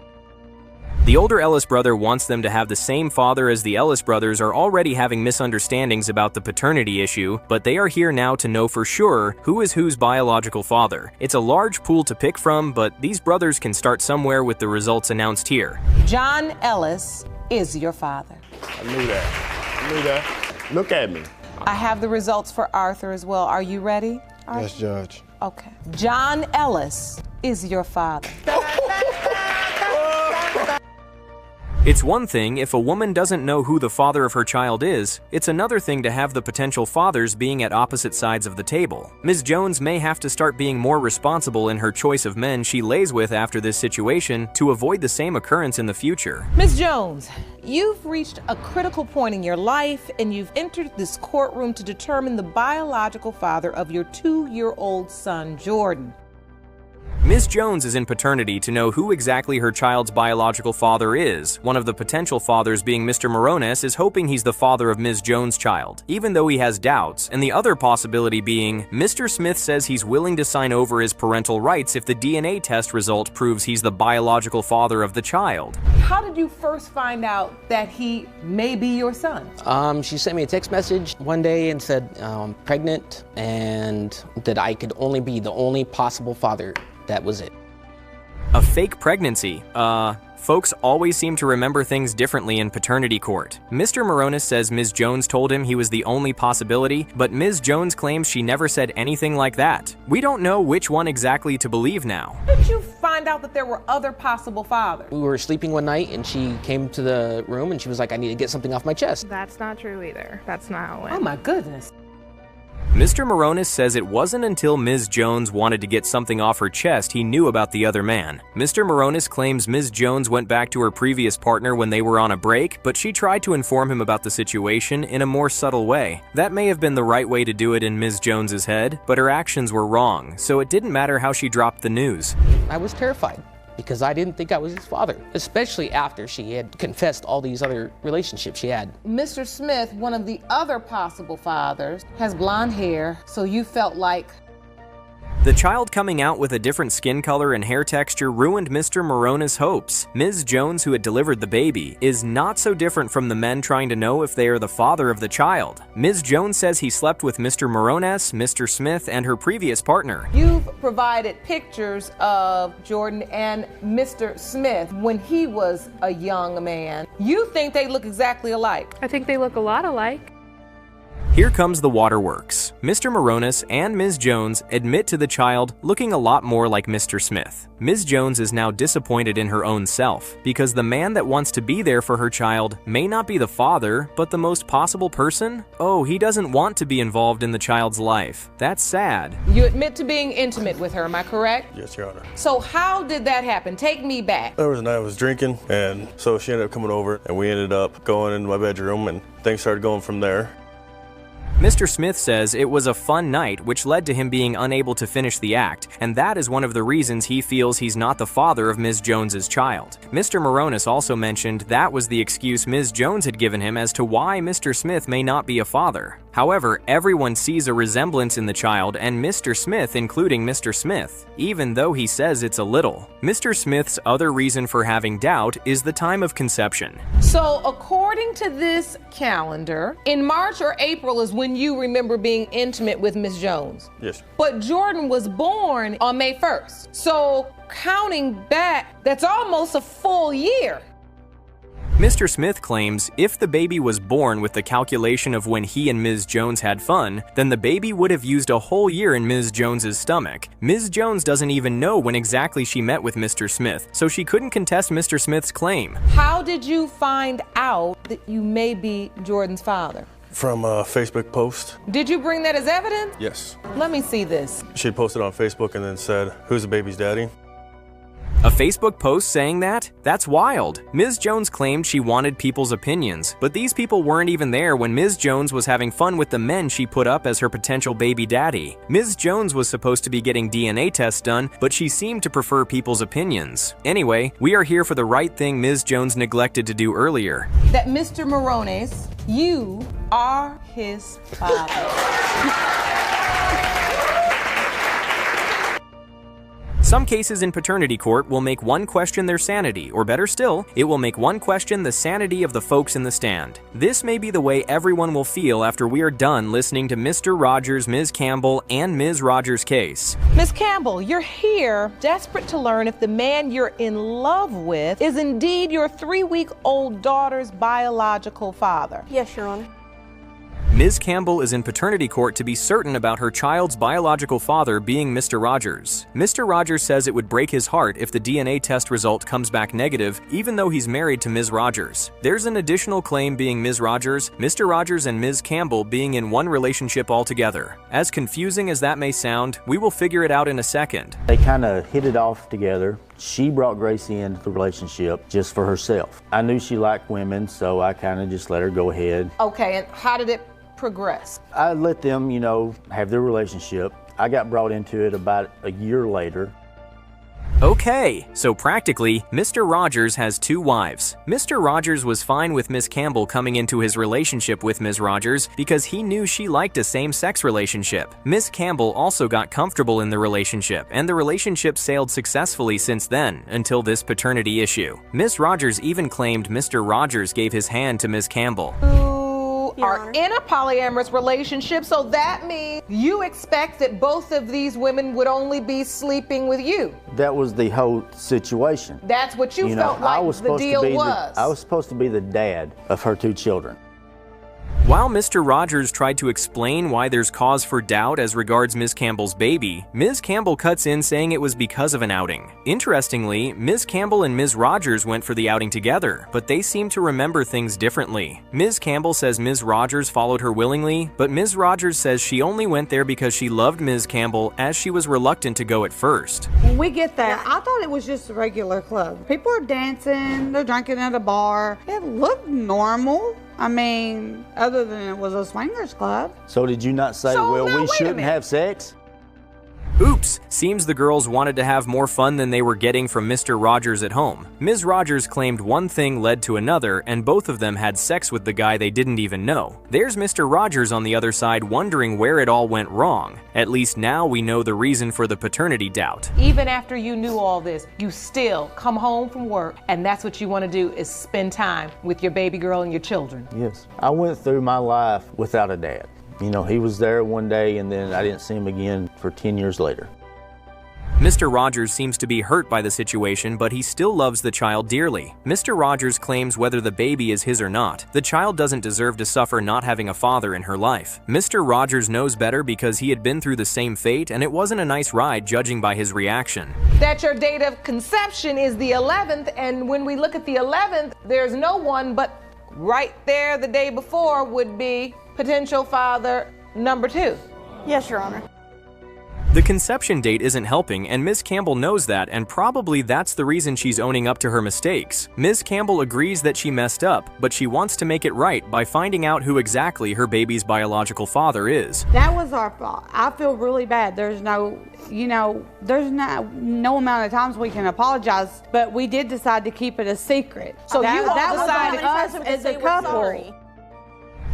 The older Ellis brother wants them to have the same father, as the Ellis brothers are already having misunderstandings about the paternity issue, but they are here now to know for sure who is whose biological father. It's a large pool to pick from, but these brothers can start somewhere with the results announced here. John Ellis is your father. I knew that. Look at me. I have the results for Arthur as well. Are you ready, Arthur? Yes, Judge. Okay. John Ellis is your father. It's one thing if a woman doesn't know who the father of her child is, it's another thing to have the potential fathers being at opposite sides of the table. Ms. Jones may have to start being more responsible in her choice of men she lays with after this situation to avoid the same occurrence in the future. Ms. Jones, you've reached a critical point in your life and you've entered this courtroom to determine the biological father of your 2-year-old son, Jordan. Ms. Jones is in paternity to know who exactly her child's biological father is. One of the potential fathers, being Mr. Morones, is hoping he's the father of Ms. Jones' child, even though he has doubts, and the other possibility being Mr. Smith says he's willing to sign over his parental rights if the DNA test result proves he's the biological father of the child. How did you first find out that he may be your son? She sent me a text message one day and said I'm pregnant and that I could only be the only possible father. That was it. A fake pregnancy. Folks always seem to remember things differently in paternity court. Mr. Morones says Ms. Jones told him he was the only possibility, but Ms. Jones claims she never said anything like that. We don't know which one exactly to believe now. How did you find out that there were other possible fathers? We were sleeping one night and she came to the room and she was like, I need to get something off my chest. That's not true either. That's not how it went. Oh my goodness. Mr. Morones says it wasn't until Ms. Jones wanted to get something off her chest he knew about the other man. Mr. Morones claims Ms. Jones went back to her previous partner when they were on a break, but she tried to inform him about the situation in a more subtle way. That may have been the right way to do it in Ms. Jones's head, but her actions were wrong, so it didn't matter how she dropped the news. I was terrified because I didn't think I was his father, especially after she had confessed all these other relationships she had. Mr. Smith, one of the other possible fathers, has blonde hair, so you felt like... The child coming out with a different skin color and hair texture ruined Mr. Morona's hopes. Ms. Jones, who had delivered the baby, is not so different from the men trying to know if they are the father of the child. Ms. Jones says he slept with Mr. Morones, Mr. Smith, and her previous partner. You've provided pictures of Jordan and Mr. Smith when he was a young man. You think they look exactly alike? I think they look a lot alike. Here comes the waterworks. Mr. Morones and Ms. Jones admit to the child looking a lot more like Mr. Smith. Ms. Jones is now disappointed in her own self because the man that wants to be there for her child may not be the father, but the most possible person? Oh, he doesn't want to be involved in the child's life. That's sad. You admit to being intimate with her, am I correct? Yes, Your Honor. So how did that happen? Take me back. There was a night I was drinking, and so she ended up coming over, and we ended up going into my bedroom, and things started going from there. Mr. Smith says it was a fun night, which led to him being unable to finish the act, and that is one of the reasons he feels he's not the father of Ms. Jones's child. Mr. Morones also mentioned that was the excuse Ms. Jones had given him as to why Mr. Smith may not be a father. However, everyone sees a resemblance in the child and Mr. Smith, including Mr. Smith, even though he says it's a little. Mr. Smith's other reason for having doubt is the time of conception. So according to this calendar, in March or April is when you remember being intimate with Ms. Jones. Yes. But Jordan was born on May 1st. So counting back, that's almost a full year. Mr. Smith claims if the baby was born with the calculation of when he and Ms. Jones had fun, then the baby would have used a whole year in Ms. Jones's stomach. Ms. Jones doesn't even know when exactly she met with Mr. Smith, so she couldn't contest Mr. Smith's claim. How did you find out that you may be Jordan's father? From a Facebook post. Did you bring that as evidence? Yes. Let me see this. She posted on Facebook and then said, "Who's the baby's daddy?" A Facebook post saying that? That's wild. Ms. Jones claimed she wanted people's opinions, but these people weren't even there when Ms. Jones was having fun with the men she put up as her potential baby daddy. Ms. Jones was supposed to be getting DNA tests done, but she seemed to prefer people's opinions. Anyway, we are here for the right thing Ms. Jones neglected to do earlier. That Mr. Morones, you are his father. Some cases in paternity court will make one question their sanity, or better still, it will make one question the sanity of the folks in the stand. This may be the way everyone will feel after we are done listening to Mr. Rogers, Ms. Campbell, and Ms. Rogers' case. Ms. Campbell, you're here desperate to learn if the man you're in love with is indeed your 3-week-old daughter's biological father. Yes, Your Honor. Ms. Campbell is in paternity court to be certain about her child's biological father being Mr. Rogers. Mr. Rogers says it would break his heart if the DNA test result comes back negative, even though he's married to Ms. Rogers. There's an additional claim being Ms. Rogers, Mr. Rogers and Ms. Campbell being in one relationship altogether. As confusing as that may sound, we will figure it out in a second. They kind of hit it off together. She brought Gracie into the relationship just for herself. I knew she liked women, so I kind of just let her go ahead. Okay, and how did it progress? I let them, have their relationship. I got brought into it about a year later. Okay, so practically, Mr. Rogers has 2 wives. Mr. Rogers was fine with Ms. Campbell coming into his relationship with Ms. Rogers because he knew she liked a same-sex relationship. Ms. Campbell also got comfortable in the relationship, and the relationship sailed successfully since then, until this paternity issue. Ms. Rogers even claimed Mr. Rogers gave his hand to Ms. Campbell. Are in a polyamorous relationship, so that means you expect that both of these women would only be sleeping with you. That was the whole situation. That's what you felt like the deal was. I was supposed to be the dad of her 2 children. While Mr. Rogers tried to explain why there's cause for doubt as regards Ms. Campbell's baby, Ms. Campbell cuts in saying it was because of an outing. Interestingly, Ms. Campbell and Ms. Rogers went for the outing together, but they seem to remember things differently. Ms. Campbell says Ms. Rogers followed her willingly, but Ms. Rogers says she only went there because she loved Ms. Campbell, as she was reluctant to go at first. When we get there, I thought it was just a regular club. People are dancing, they're drinking at a bar. It looked normal. I mean, other than it was a swingers club. So did you not say, well, we shouldn't have sex? Oops! Seems the girls wanted to have more fun than they were getting from Mr. Rogers at home. Ms. Rogers claimed one thing led to another, and both of them had sex with the guy they didn't even know. There's Mr. Rogers on the other side wondering where it all went wrong. At least now we know the reason for the paternity doubt. Even after you knew all this, you still come home from work, and that's what you want to do is spend time with your baby girl and your children. Yes. I went through my life without a dad. You know, he was there one day and then I didn't see him again for 10 years later. Mr. Rogers seems to be hurt by the situation, but he still loves the child dearly. Mr. Rogers claims whether the baby is his or not, the child doesn't deserve to suffer not having a father in her life. Mr. Rogers knows better because he had been through the same fate, and it wasn't a nice ride judging by his reaction. That your date of conception is the 11th, and when we look at the 11th, there's no one, but right there the day before would be potential father number 2. Yes, Your Honor. The conception date isn't helping, and Ms. Campbell knows that, and probably that's the reason she's owning up to her mistakes. Ms. Campbell agrees that she messed up, but she wants to make it right by finding out who exactly her baby's biological father is. That was our fault. I feel really bad. There's no amount of times we can apologize, but we did decide to keep it a secret. So that was us as a couple.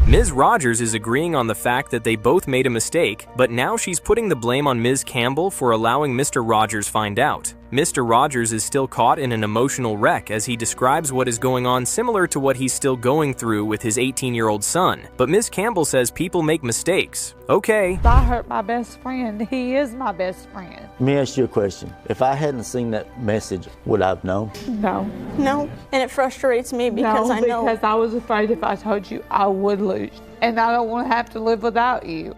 Ms. Rogers is agreeing on the fact that they both made a mistake, but now she's putting the blame on Ms. Campbell for allowing Mr. Rogers find out. Mr. Rogers is still caught in an emotional wreck as he describes what is going on, similar to what he's still going through with his 18-year-old son. But Ms. Campbell says people make mistakes. Okay. I hurt my best friend. He is my best friend. Let me ask you a question. If I hadn't seen that message, would I have known? No. No, and it frustrates me because I know. Because I was afraid if I told you, I would lose. And I don't want to have to live without you.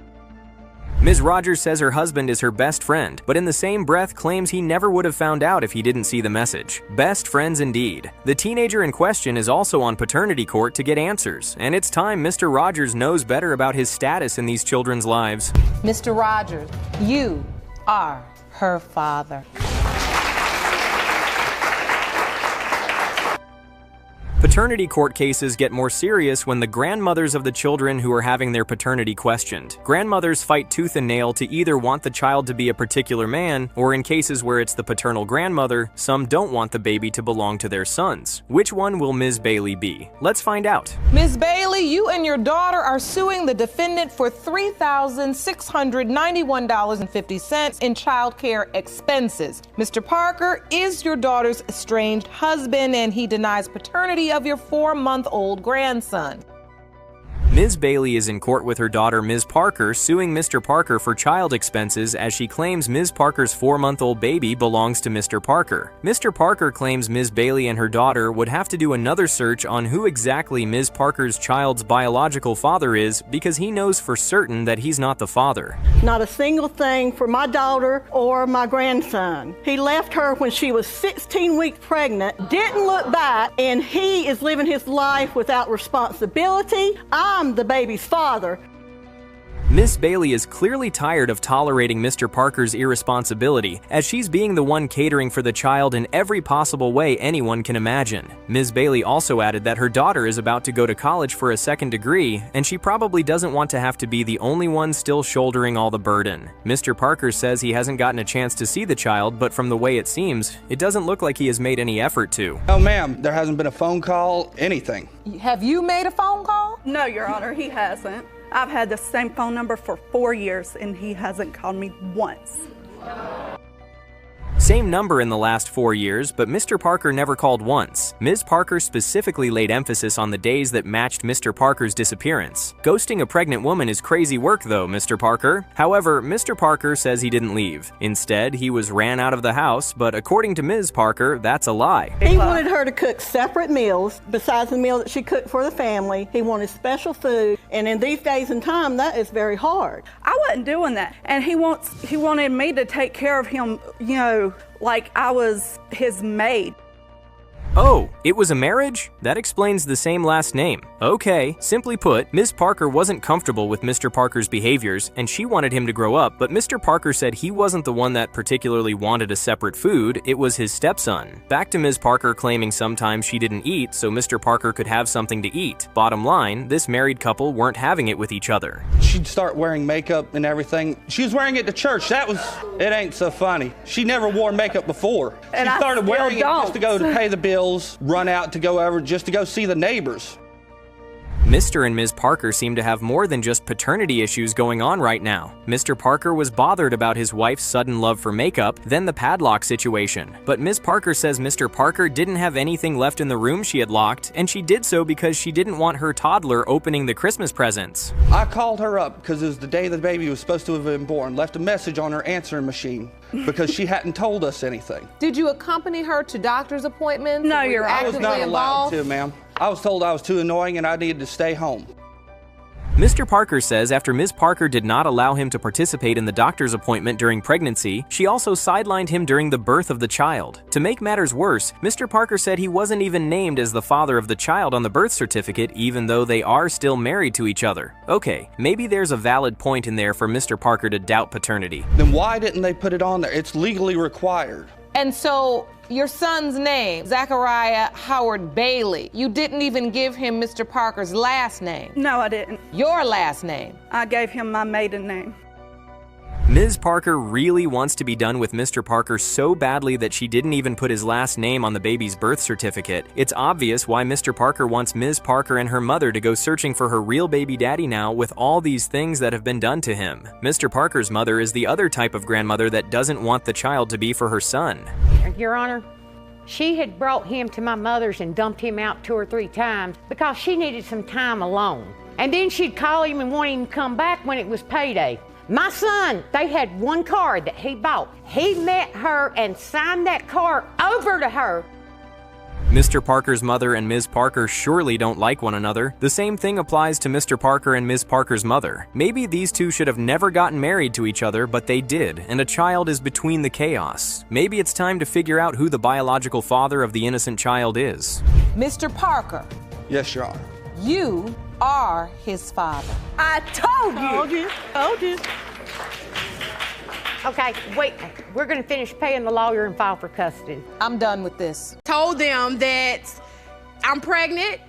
Ms. Rogers says her husband is her best friend, but in the same breath claims he never would have found out if he didn't see the message. Best friends indeed. The teenager in question is also on paternity court to get answers, and it's time Mr. Rogers knows better about his status in these children's lives. Mr. Rogers, you are her father. Paternity court cases get more serious when the grandmothers of the children who are having their paternity questioned. Grandmothers fight tooth and nail to either want the child to be a particular man, or in cases where it's the paternal grandmother, some don't want the baby to belong to their sons. Which one will Ms. Bailey be? Let's find out. Ms. Bailey, you and your daughter are suing the defendant for $3,691.50 in child care expenses. Mr. Parker is your daughter's estranged husband, and he denies paternity of your 4-month-old grandson. Ms. Bailey is in court with her daughter Ms. Parker suing Mr. Parker for child expenses as she claims Ms. Parker's 4-month-old baby belongs to Mr. Parker. Mr. Parker claims Ms. Bailey and her daughter would have to do another search on who exactly Ms. Parker's child's biological father is because he knows for certain that he's not the father. Not a single thing for my daughter or my grandson. He left her when she was 16 weeks pregnant, didn't look back, and he is living his life without responsibility. I'm the baby's father. Miss Bailey is clearly tired of tolerating Mr. Parker's irresponsibility, as she's being the one catering for the child in every possible way anyone can imagine. Ms. Bailey also added that her daughter is about to go to college for a second degree, and she probably doesn't want to have to be the only one still shouldering all the burden. Mr. Parker says he hasn't gotten a chance to see the child, but from the way it seems, it doesn't look like he has made any effort to. Oh, ma'am, there hasn't been a phone call, anything. Have you made a phone call? No, Your Honor, he hasn't. I've had the same phone number for 4 years, and he hasn't called me once. Same number in the last 4 years, but Mr. Parker never called once. Ms. Parker specifically laid emphasis on the days that matched Mr. Parker's disappearance. Ghosting a pregnant woman is crazy work though, Mr. Parker. However, Mr. Parker says he didn't leave. Instead, he was ran out of the house, but according to Ms. Parker, that's a lie. He wanted her to cook separate meals besides the meal that she cooked for the family. He wanted special food, and in these days and time, that is very hard. I wasn't doing that, and he wanted me to take care of him, you know, like I was his maid. Oh, it was a marriage? That explains the same last name. Okay, simply put, Ms. Parker wasn't comfortable with Mr. Parker's behaviors and she wanted him to grow up, but Mr. Parker said he wasn't the one that particularly wanted a separate food, it was his stepson. Back to Ms. Parker claiming sometimes she didn't eat so Mr. Parker could have something to eat. Bottom line, this married couple weren't having it with each other. She'd start wearing makeup and everything. She was wearing it to church. It ain't so funny. She never wore makeup before. She started wearing it just to go to pay the bills, run out to go over just to go see the neighbors. Mr. and Ms. Parker seem to have more than just paternity issues going on right now. Mr. Parker was bothered about his wife's sudden love for makeup, then the padlock situation. But Ms. Parker says Mr. Parker didn't have anything left in the room she had locked, and she did so because she didn't want her toddler opening the Christmas presents. I called her up because it was the day the baby was supposed to have been born, left a message on her answering machine because she hadn't told us anything. Did you accompany her to doctor's appointments? No, you're I was not allowed to, ma'am. I was told I was too annoying and I needed to stay home. Mr. Parker says after Ms. Parker did not allow him to participate in the doctor's appointment during pregnancy, she also sidelined him during the birth of the child. To make matters worse, Mr. Parker said he wasn't even named as the father of the child on the birth certificate even though they are still married to each other. Okay, maybe there's a valid point in there for Mr. Parker to doubt paternity. Then why didn't they put it on there? It's legally required. And so your son's name, Zachariah Howard Bailey, you didn't even give him Mr. Parker's last name? No, I didn't. Your last name? I gave him my maiden name. Ms. Parker really wants to be done with Mr. Parker so badly that she didn't even put his last name on the baby's birth certificate. It's obvious why Mr. Parker wants Ms. Parker and her mother to go searching for her real baby daddy now with all these things that have been done to him. Mr. Parker's mother is the other type of grandmother that doesn't want the child to be for her son. Your Honor, she had brought him to my mother's and dumped him out 2 or 3 times because she needed some time alone. And then she'd call him and want him to come back when it was payday. My son, they had one card that he bought. He met her and signed that card over to her. Mr. Parker's mother and Ms. Parker surely don't like one another. The same thing applies to Mr. Parker and Ms. Parker's mother. Maybe these two should have never gotten married to each other, but they did, and a child is between the chaos. Maybe it's time to figure out who the biological father of the innocent child is. Mr. Parker. Yes, Your Honor. You are his father. I told you. Told you. Okay, wait. We're going to finish paying the lawyer and file for custody. I'm done with this. Told them that I'm pregnant.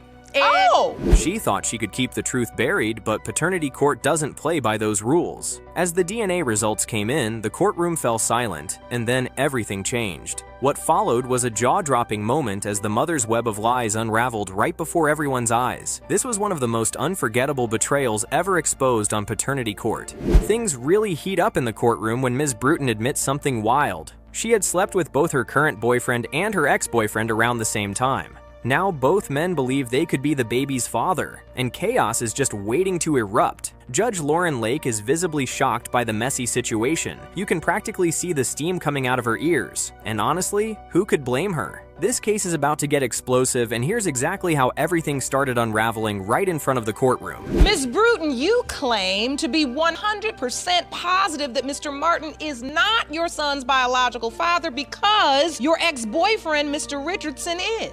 She thought she could keep the truth buried, but paternity court doesn't play by those rules. As the DNA results came in, the courtroom fell silent, and then everything changed. What followed was a jaw-dropping moment as the mother's web of lies unraveled right before everyone's eyes. This was one of the most unforgettable betrayals ever exposed on paternity court. Things really heat up in the courtroom when Ms. Bruton admits something wild. She had slept with both her current boyfriend and her ex-boyfriend around the same time. Now both men believe they could be the baby's father, and chaos is just waiting to erupt. Judge Lauren Lake is visibly shocked by the messy situation. You can practically see the steam coming out of her ears. And honestly, who could blame her? This case is about to get explosive, and here's exactly how everything started unraveling right in front of the courtroom. Ms. Bruton, you claim to be 100% positive that Mr. Martin is not your son's biological father because your ex-boyfriend, Mr. Richardson, is.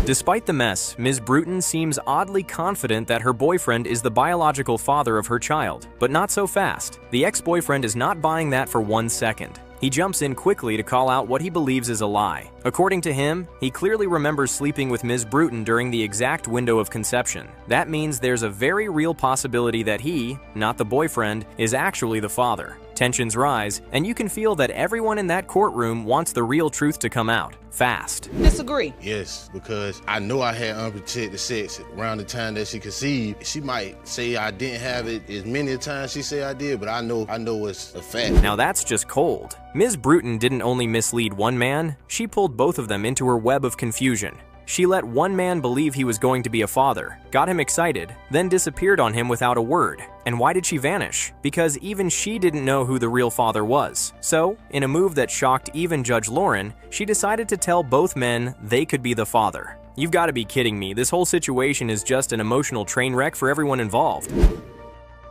Despite the mess, Ms. Bruton seems oddly confident that her boyfriend is the biological father of her child, but not so fast. The ex-boyfriend is not buying that for 1 second. He jumps in quickly to call out what he believes is a lie. According to him, he clearly remembers sleeping with Ms. Bruton during the exact window of conception. That means there's a very real possibility that he, not the boyfriend, is actually the father. Tensions rise, and you can feel that everyone in that courtroom wants the real truth to come out, fast. Disagree. Yes, because I know I had unprotected sex around the time that she conceived. She might say I didn't have it as many times she say I did, but I know it's a fact. Now that's just cold. Ms. Bruton didn't only mislead one man, she pulled both of them into her web of confusion. She let one man believe he was going to be a father, got him excited, then disappeared on him without a word. And why did she vanish? Because even she didn't know who the real father was. So, in a move that shocked even Judge Lauren, she decided to tell both men they could be the father. You've got to be kidding me, this whole situation is just an emotional train wreck for everyone involved.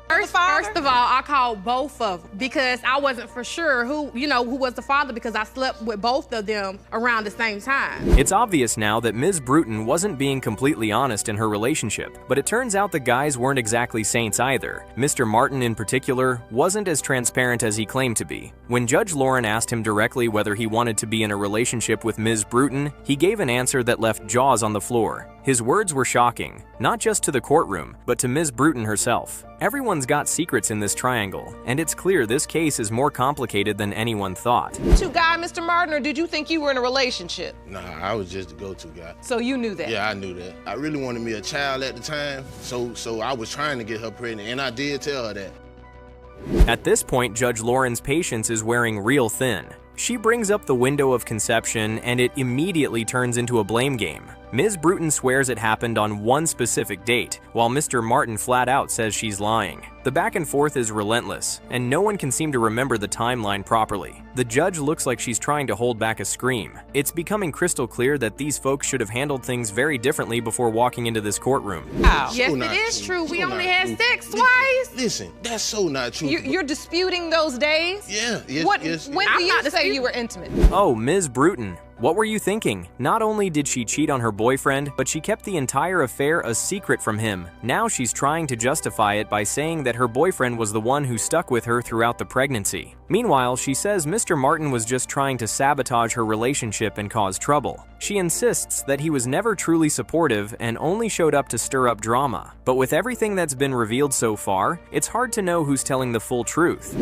First of all, I called both of them because I wasn't for sure who was the father because I slept with both of them around the same time. It's obvious now that Ms. Bruton wasn't being completely honest in her relationship, but it turns out the guys weren't exactly saints either. Mr. Martin in particular wasn't as transparent as he claimed to be. When Judge Lauren asked him directly whether he wanted to be in a relationship with Ms. Bruton, he gave an answer that left jaws on the floor. His words were shocking, not just to the courtroom, but to Ms. Bruton herself. Everyone's got secrets in this triangle, and it's clear this case is more complicated than anyone thought. To guy, Mr. Martin, or did you think you were in a relationship? Nah, I was just the go-to guy. So you knew that? Yeah, I knew that. I really wanted me a child at the time, so I was trying to get her pregnant, and I did tell her that. At this point, Judge Lauren's patience is wearing real thin. She brings up the window of conception, and it immediately turns into a blame game. Ms. Bruton swears it happened on one specific date, while Mr. Martin flat out says she's lying. The back and forth is relentless, and no one can seem to remember the timeline properly. The judge looks like she's trying to hold back a scream. It's becoming crystal clear that these folks should have handled things very differently before walking into this courtroom. Yes, it is true. We only had sex twice. Listen, that's so not true. You're disputing those days? Yeah, yes, yes. When do you say you were intimate? Oh, Ms. Bruton. What were you thinking? Not only did she cheat on her boyfriend, but she kept the entire affair a secret from him. Now she's trying to justify it by saying that her boyfriend was the one who stuck with her throughout the pregnancy. Meanwhile, she says Mr. Martin was just trying to sabotage her relationship and cause trouble. She insists that he was never truly supportive and only showed up to stir up drama. But with everything that's been revealed so far, it's hard to know who's telling the full truth.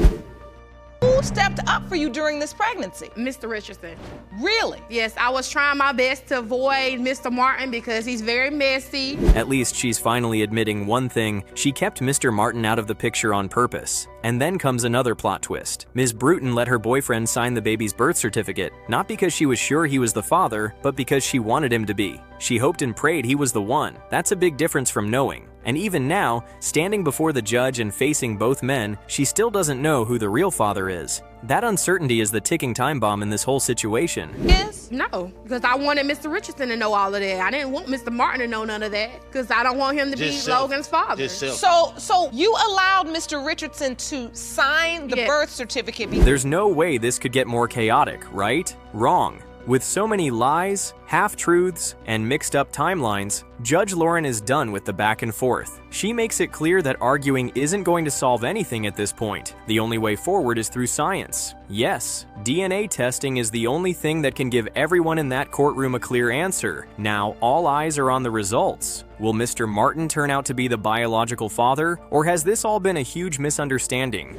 Who stepped up for you during this pregnancy? Mr. Richardson. Really? Yes, I was trying my best to avoid Mr. Martin because he's very messy. At least she's finally admitting one thing: she kept Mr. Martin out of the picture on purpose. And then comes another plot twist. Ms. Bruton let her boyfriend sign the baby's birth certificate, not because she was sure he was the father, but because she wanted him to be. She hoped and prayed he was the one. That's a big difference from knowing. And even now, standing before the judge and facing both men, she still doesn't know who the real father is. That uncertainty is the ticking time bomb in this whole situation. Yes? No, because I wanted Mr. Richardson to know all of that. I didn't want Mr. Martin to know none of that because I don't want him to be Logan's father. So you allowed Mr. Richardson to sign the birth certificate? There's no way this could get more chaotic, right? Wrong. With so many lies, half-truths, and mixed-up timelines, Judge Lauren is done with the back and forth. She makes it clear that arguing isn't going to solve anything at this point. The only way forward is through science. Yes, DNA testing is the only thing that can give everyone in that courtroom a clear answer. Now, all eyes are on the results. Will Mr. Martin turn out to be the biological father, or has this all been a huge misunderstanding?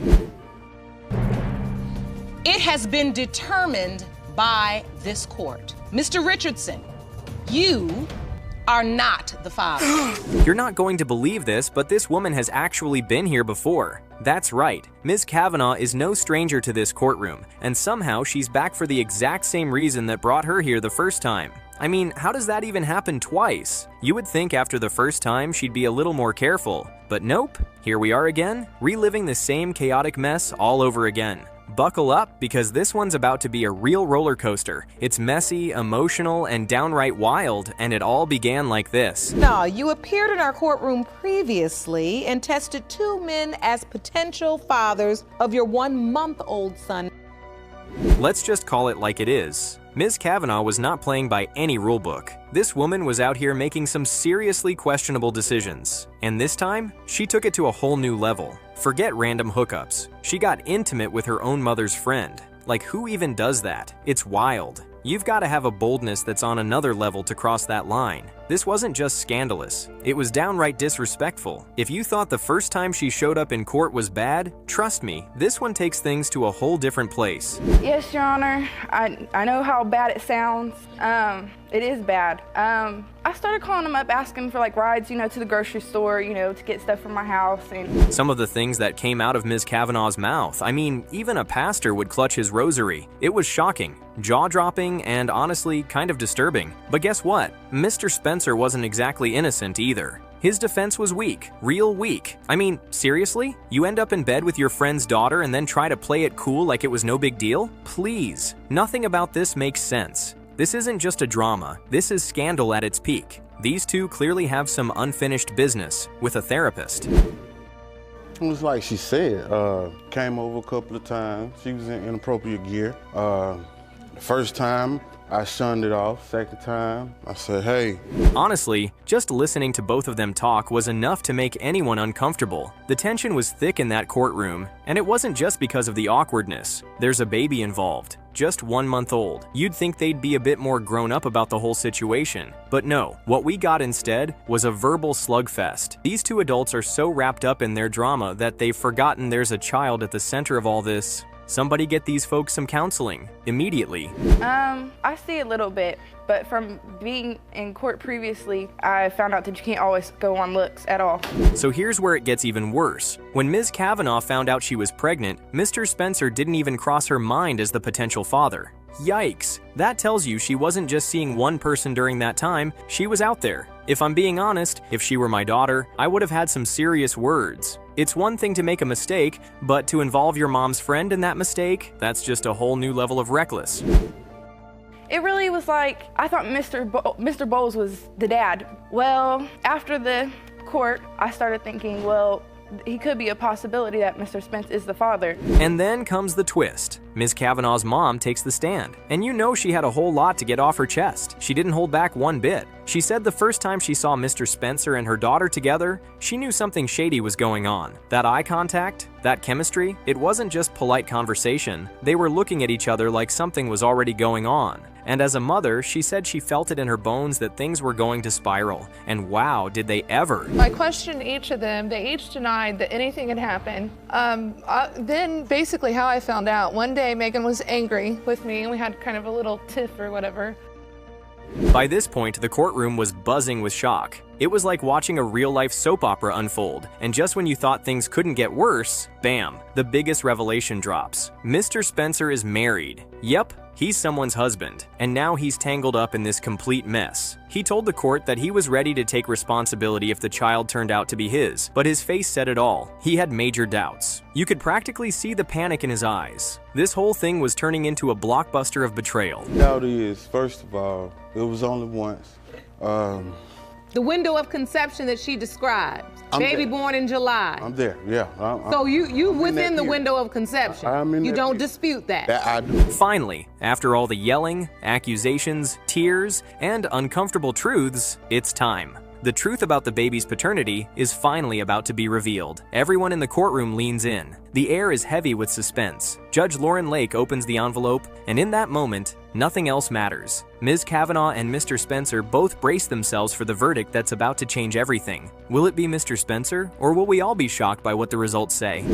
It has been determined by this court. Mr. Richardson, you are not the father. You're not going to believe this, but this woman has actually been here before. That's right, Ms. Kavanaugh is no stranger to this courtroom, and somehow she's back for the exact same reason that brought her here the first time. I mean, how does that even happen twice? You would think after the first time she'd be a little more careful, but nope, here we are again, reliving the same chaotic mess all over again. Buckle up, because this one's about to be a real roller coaster. It's messy, emotional, and downright wild, and it all began like this. No, you appeared in our courtroom previously and tested 2 men as potential fathers of your 1-month-old son. Let's just call it like it is. Ms. Kavanaugh was not playing by any rulebook. This woman was out here making some seriously questionable decisions. And this time, she took it to a whole new level. Forget random hookups. She got intimate with her own mother's friend. Like, who even does that? It's wild. You've got to have a boldness that's on another level to cross that line. This wasn't just scandalous, it was downright disrespectful. If you thought the first time she showed up in court was bad, trust me, this one takes things to a whole different place. Yes, Your Honor, I know how bad it sounds. It is bad. I started calling them up asking for rides, to the grocery store, to get stuff from my house. And some of the things that came out of Ms. Kavanaugh's mouth, I mean, even a pastor would clutch his rosary. It was shocking, jaw-dropping, and honestly kind of disturbing. But guess what? Mr. Spencer wasn't exactly innocent either. His defense was weak, real weak. I mean, seriously? You end up in bed with your friend's daughter and then try to play it cool like it was no big deal? Please. Nothing about this makes sense. This isn't just a drama, this is scandal at its peak. These two clearly have some unfinished business with a therapist. reaction was like she said. Came over a couple of times. She was in inappropriate gear. The first time, I shunned it off. Second time, I said, hey. Honestly, just listening to both of them talk was enough to make anyone uncomfortable. The tension was thick in that courtroom, and it wasn't just because of the awkwardness. There's a baby involved, just 1 month old. You'd think they'd be a bit more grown up about the whole situation. But no, what we got instead was a verbal slugfest. These two adults are so wrapped up in their drama that they've forgotten there's a child at the center of all this. Somebody get these folks some counseling, immediately. I see a little bit, but from being in court previously, I found out that you can't always go on looks at all. So here's where it gets even worse. When Ms. Kavanaugh found out she was pregnant, Mr. Spencer didn't even cross her mind as the potential father. Yikes! That tells you she wasn't just seeing one person during that time, she was out there. If I'm being honest, if she were my daughter, I would have had some serious words. It's one thing to make a mistake, but to involve your mom's friend in that mistake, that's just a whole new level of reckless. It really was like, I thought Mr. Bowles was the dad. Well, after the court, I started thinking, well, he could be a possibility that Mr. Spence is the father. And then comes the twist. Ms. Kavanaugh's mom takes the stand. And you know she had a whole lot to get off her chest. She didn't hold back one bit. She said the first time she saw Mr. Spencer and her daughter together, she knew something shady was going on. That eye contact, that chemistry, it wasn't just polite conversation. They were looking at each other like something was already going on. And as a mother, she said she felt it in her bones that things were going to spiral. And wow, did they ever. I questioned each of them. They each denied that anything had happened. Then basically how I found out, one day Megan was angry with me and we had kind of a little tiff or whatever. By this point, the courtroom was buzzing with shock. It was like watching a real-life soap opera unfold, and just when you thought things couldn't get worse, bam, the biggest revelation drops. Mr. Spencer is married. Yep, he's someone's husband, and now he's tangled up in this complete mess. He told the court that he was ready to take responsibility if the child turned out to be his, but his face said it all. He had major doubts. You could practically see the panic in his eyes. This whole thing was turning into a blockbuster of betrayal. Doubt is, first of all, it was only once. The window of conception that she described, baby born in July. I'm there, yeah. So you within the window of conception. I'm in you that don't period. dispute that. That I do. Finally, after all the yelling, accusations, tears, and uncomfortable truths, it's time. The truth about the baby's paternity is finally about to be revealed. Everyone in the courtroom leans in. The air is heavy with suspense. Judge Lauren Lake opens the envelope, and in that moment, nothing else matters. Ms. Kavanaugh and Mr. Spencer both brace themselves for the verdict that's about to change everything. Will it be Mr. Spencer, or will we all be shocked by what the results say?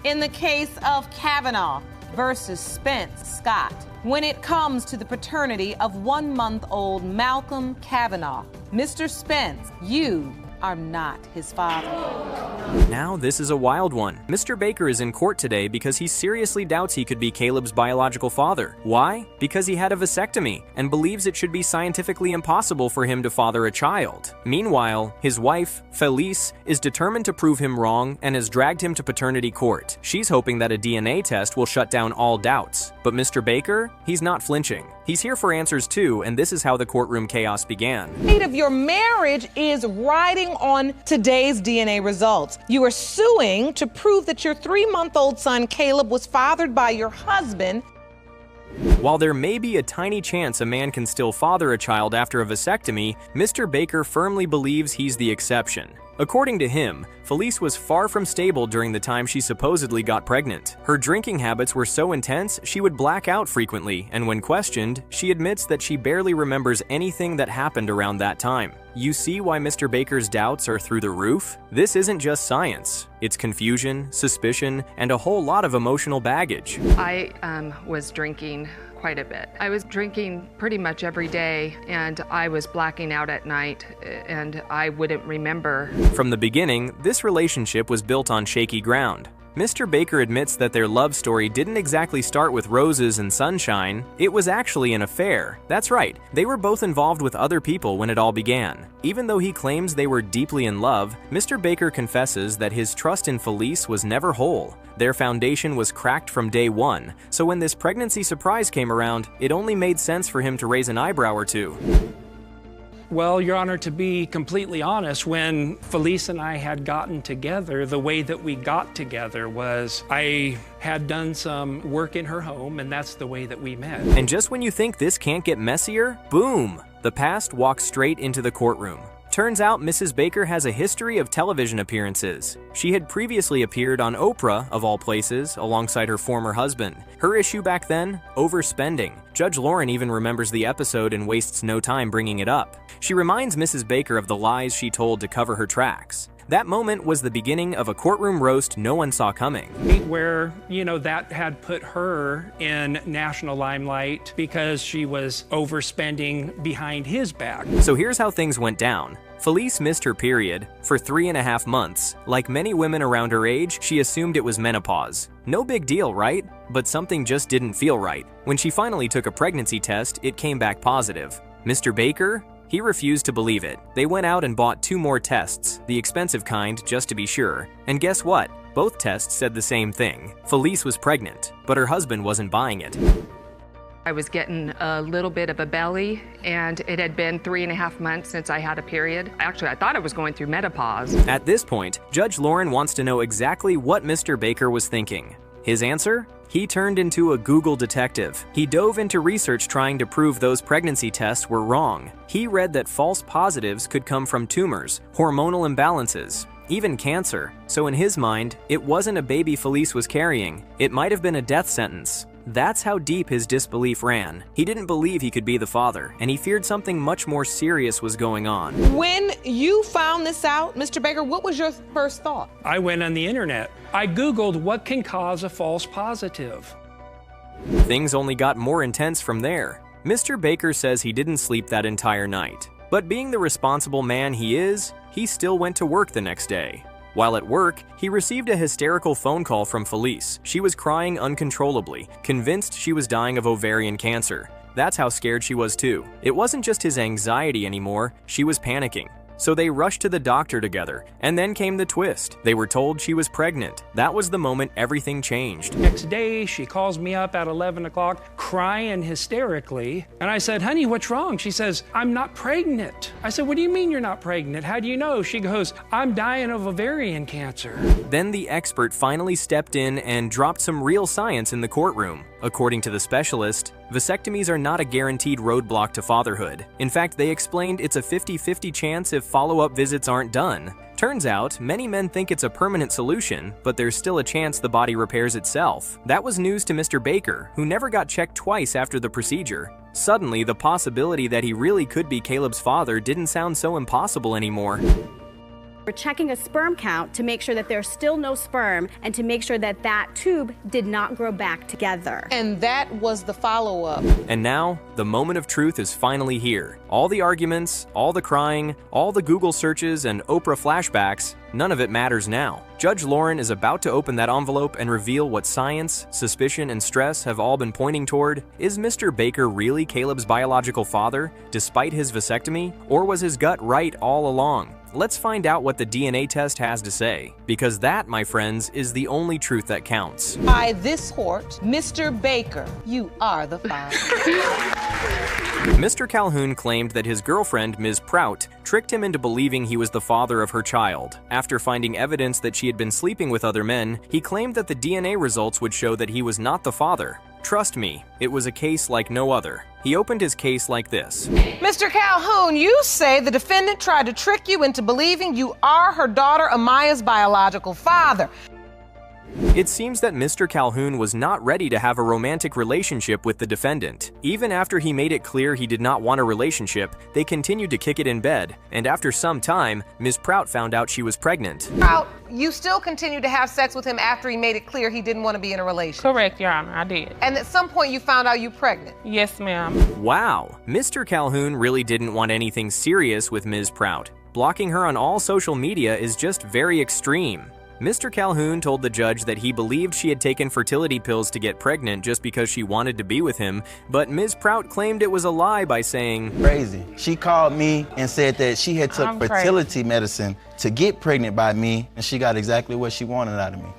In the case of Kavanaugh versus Spence Scott, when it comes to the paternity of 1-month-old Malcolm Kavanaugh, Mr. Spence, you are not his father. Now this is a wild one. Mr. Baker is in court today because he seriously doubts he could be Caleb's biological father. Why? Because he had a vasectomy and believes it should be scientifically impossible for him to father a child. Meanwhile, his wife, Felice, is determined to prove him wrong and has dragged him to paternity court. She's hoping that a DNA test will shut down all doubts. But Mr. Baker, he's not flinching. He's here for answers too, and this is how the courtroom chaos began. The date of your marriage is riding on today's DNA results. You are suing to prove that your 3-month-old son Caleb was fathered by your husband. While there may be a tiny chance a man can still father a child after a vasectomy, Mr. Baker firmly believes he's the exception. According to him, Felice was far from stable during the time she supposedly got pregnant. Her drinking habits were so intense she would black out frequently, and when questioned, she admits that she barely remembers anything that happened around that time. You see why Mr. Baker's doubts are through the roof? This isn't just science. It's confusion, suspicion, and a whole lot of emotional baggage. I was drinking quite a bit. I was drinking pretty much every day, and I was blacking out at night, and I wouldn't remember. From the beginning, this relationship was built on shaky ground. Mr. Baker admits that their love story didn't exactly start with roses and sunshine. It was actually an affair. That's right, they were both involved with other people when it all began. Even though he claims they were deeply in love, Mr. Baker confesses that his trust in Felice was never whole. Their foundation was cracked from day one, so when this pregnancy surprise came around, it only made sense for him to raise an eyebrow or two. Well, Your Honor, to be completely honest, when Felice and I had gotten together, the way that we got together was I had done some work in her home, and that's the way that we met. And just when you think this can't get messier, boom! The past walks straight into the courtroom. Turns out Mrs. Baker has a history of television appearances. She had previously appeared on Oprah, of all places, alongside her former husband. Her issue back then? Overspending. Judge Lauren even remembers the episode and wastes no time bringing it up. She reminds Mrs. Baker of the lies she told to cover her tracks. That moment was the beginning of a courtroom roast no one saw coming. Where, that had put her in national limelight because she was overspending behind his back. So here's how things went down. Felice missed her period for 3.5 months. Like many women around her age, she assumed it was menopause. No big deal, right? But something just didn't feel right. When she finally took a pregnancy test, it came back positive. Mr. Baker? He refused to believe it. They went out and bought 2 more tests, the expensive kind just to be sure. And guess what? Both tests said the same thing. Felice was pregnant, but her husband wasn't buying it. I was getting a little bit of a belly, and it had been 3.5 months since I had a period. Actually, I thought I was going through menopause. At this point, Judge Lauren wants to know exactly what Mr. Baker was thinking. His answer? He turned into a Google detective. He dove into research trying to prove those pregnancy tests were wrong. He read that false positives could come from tumors, hormonal imbalances, even cancer. So in his mind, it wasn't a baby Felice was carrying. It might have been a death sentence. That's how deep his disbelief ran. He didn't believe he could be the father, and he feared something much more serious was going on. When you found this out, Mr. Baker, what was your first thought? I went on the internet. I Googled what can cause a false positive. Things only got more intense from there. Mr. Baker says he didn't sleep that entire night. But being the responsible man he is, he still went to work the next day. While at work, he received a hysterical phone call from Felice. She was crying uncontrollably, convinced she was dying of ovarian cancer. That's how scared she was too. It wasn't just his anxiety anymore, she was panicking. So they rushed to the doctor together, and then came the twist. They were told she was pregnant. That was the moment everything changed. Next day, she calls me up at 11 o'clock, crying hysterically. And I said, honey, what's wrong? She says, I'm not pregnant. I said, what do you mean you're not pregnant? How do you know? She goes, I'm dying of ovarian cancer. Then the expert finally stepped in and dropped some real science in the courtroom. According to the specialist, vasectomies are not a guaranteed roadblock to fatherhood. In fact, they explained it's a 50-50 chance if follow-up visits aren't done. Turns out, many men think it's a permanent solution, but there's still a chance the body repairs itself. That was news to Mr. Baker, who never got checked twice after the procedure. Suddenly, the possibility that he really could be Caleb's father didn't sound so impossible anymore. We're checking a sperm count to make sure that there's still no sperm and to make sure that that tube did not grow back together. And that was the follow-up. And now, the moment of truth is finally here. All the arguments, all the crying, all the Google searches and Oprah flashbacks, none of it matters now. Judge Lauren is about to open that envelope and reveal what science, suspicion, and stress have all been pointing toward. Is Mr. Baker really Caleb's biological father, despite his vasectomy? Or was his gut right all along? Let's find out what the DNA test has to say, because that, my friends, is the only truth that counts. By this court, Mr. Baker, you are the father. Mr. Calhoun claimed that his girlfriend, Ms. Prout, tricked him into believing he was the father of her child. After finding evidence that she had been sleeping with other men, he claimed that the DNA results would show that he was not the father. Trust me, it was a case like no other. He opened his case like this. Mr. Calhoun, you say the defendant tried to trick you into believing you are her daughter Amaya's biological father. It seems that Mr. Calhoun was not ready to have a romantic relationship with the defendant. Even after he made it clear he did not want a relationship, they continued to kick it in bed, and after some time, Ms. Prout found out she was pregnant. Prout, you still continued to have sex with him after he made it clear he didn't want to be in a relationship? Correct, Your Honor, I did. And at some point you found out you were pregnant? Yes, ma'am. Wow, Mr. Calhoun really didn't want anything serious with Ms. Prout. Blocking her on all social media is just very extreme. Mr. Calhoun told the judge that he believed she had taken fertility pills to get pregnant just because she wanted to be with him, but Ms. Prout claimed it was a lie by saying, Crazy. She called me and said that she had took fertility medicine to get pregnant by me, and she got exactly what she wanted out of me.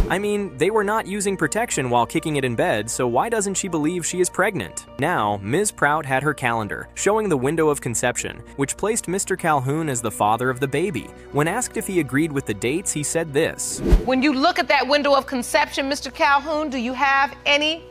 I mean, they were not using protection while kicking it in bed, so why doesn't she believe she is pregnant? Now, Ms. Prout had her calendar, showing the window of conception, which placed Mr. Calhoun as the father of the baby. When asked if he agreed with the dates, he said this. When you look at that window of conception, Mr. Calhoun, do you have any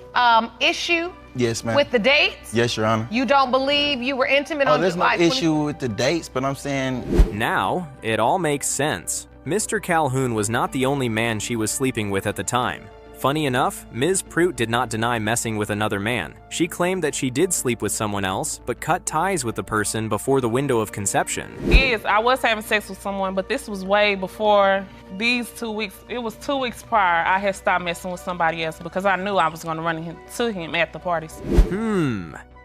issue Yes, ma'am. with the dates? Yes, Your Honor. You don't believe you were intimate on there's July no issue with the dates, but I'm saying... Now, it all makes sense. Mr. Calhoun was not the only man she was sleeping with at the time. Funny enough, Ms. Prout did not deny messing with another man. She claimed that she did sleep with someone else, but cut ties with the person before the window of conception. Yes, I was having sex with someone, but this was way before these 2 weeks. It was 2 weeks prior I had stopped messing with somebody else because I knew I was going to run into him at the parties.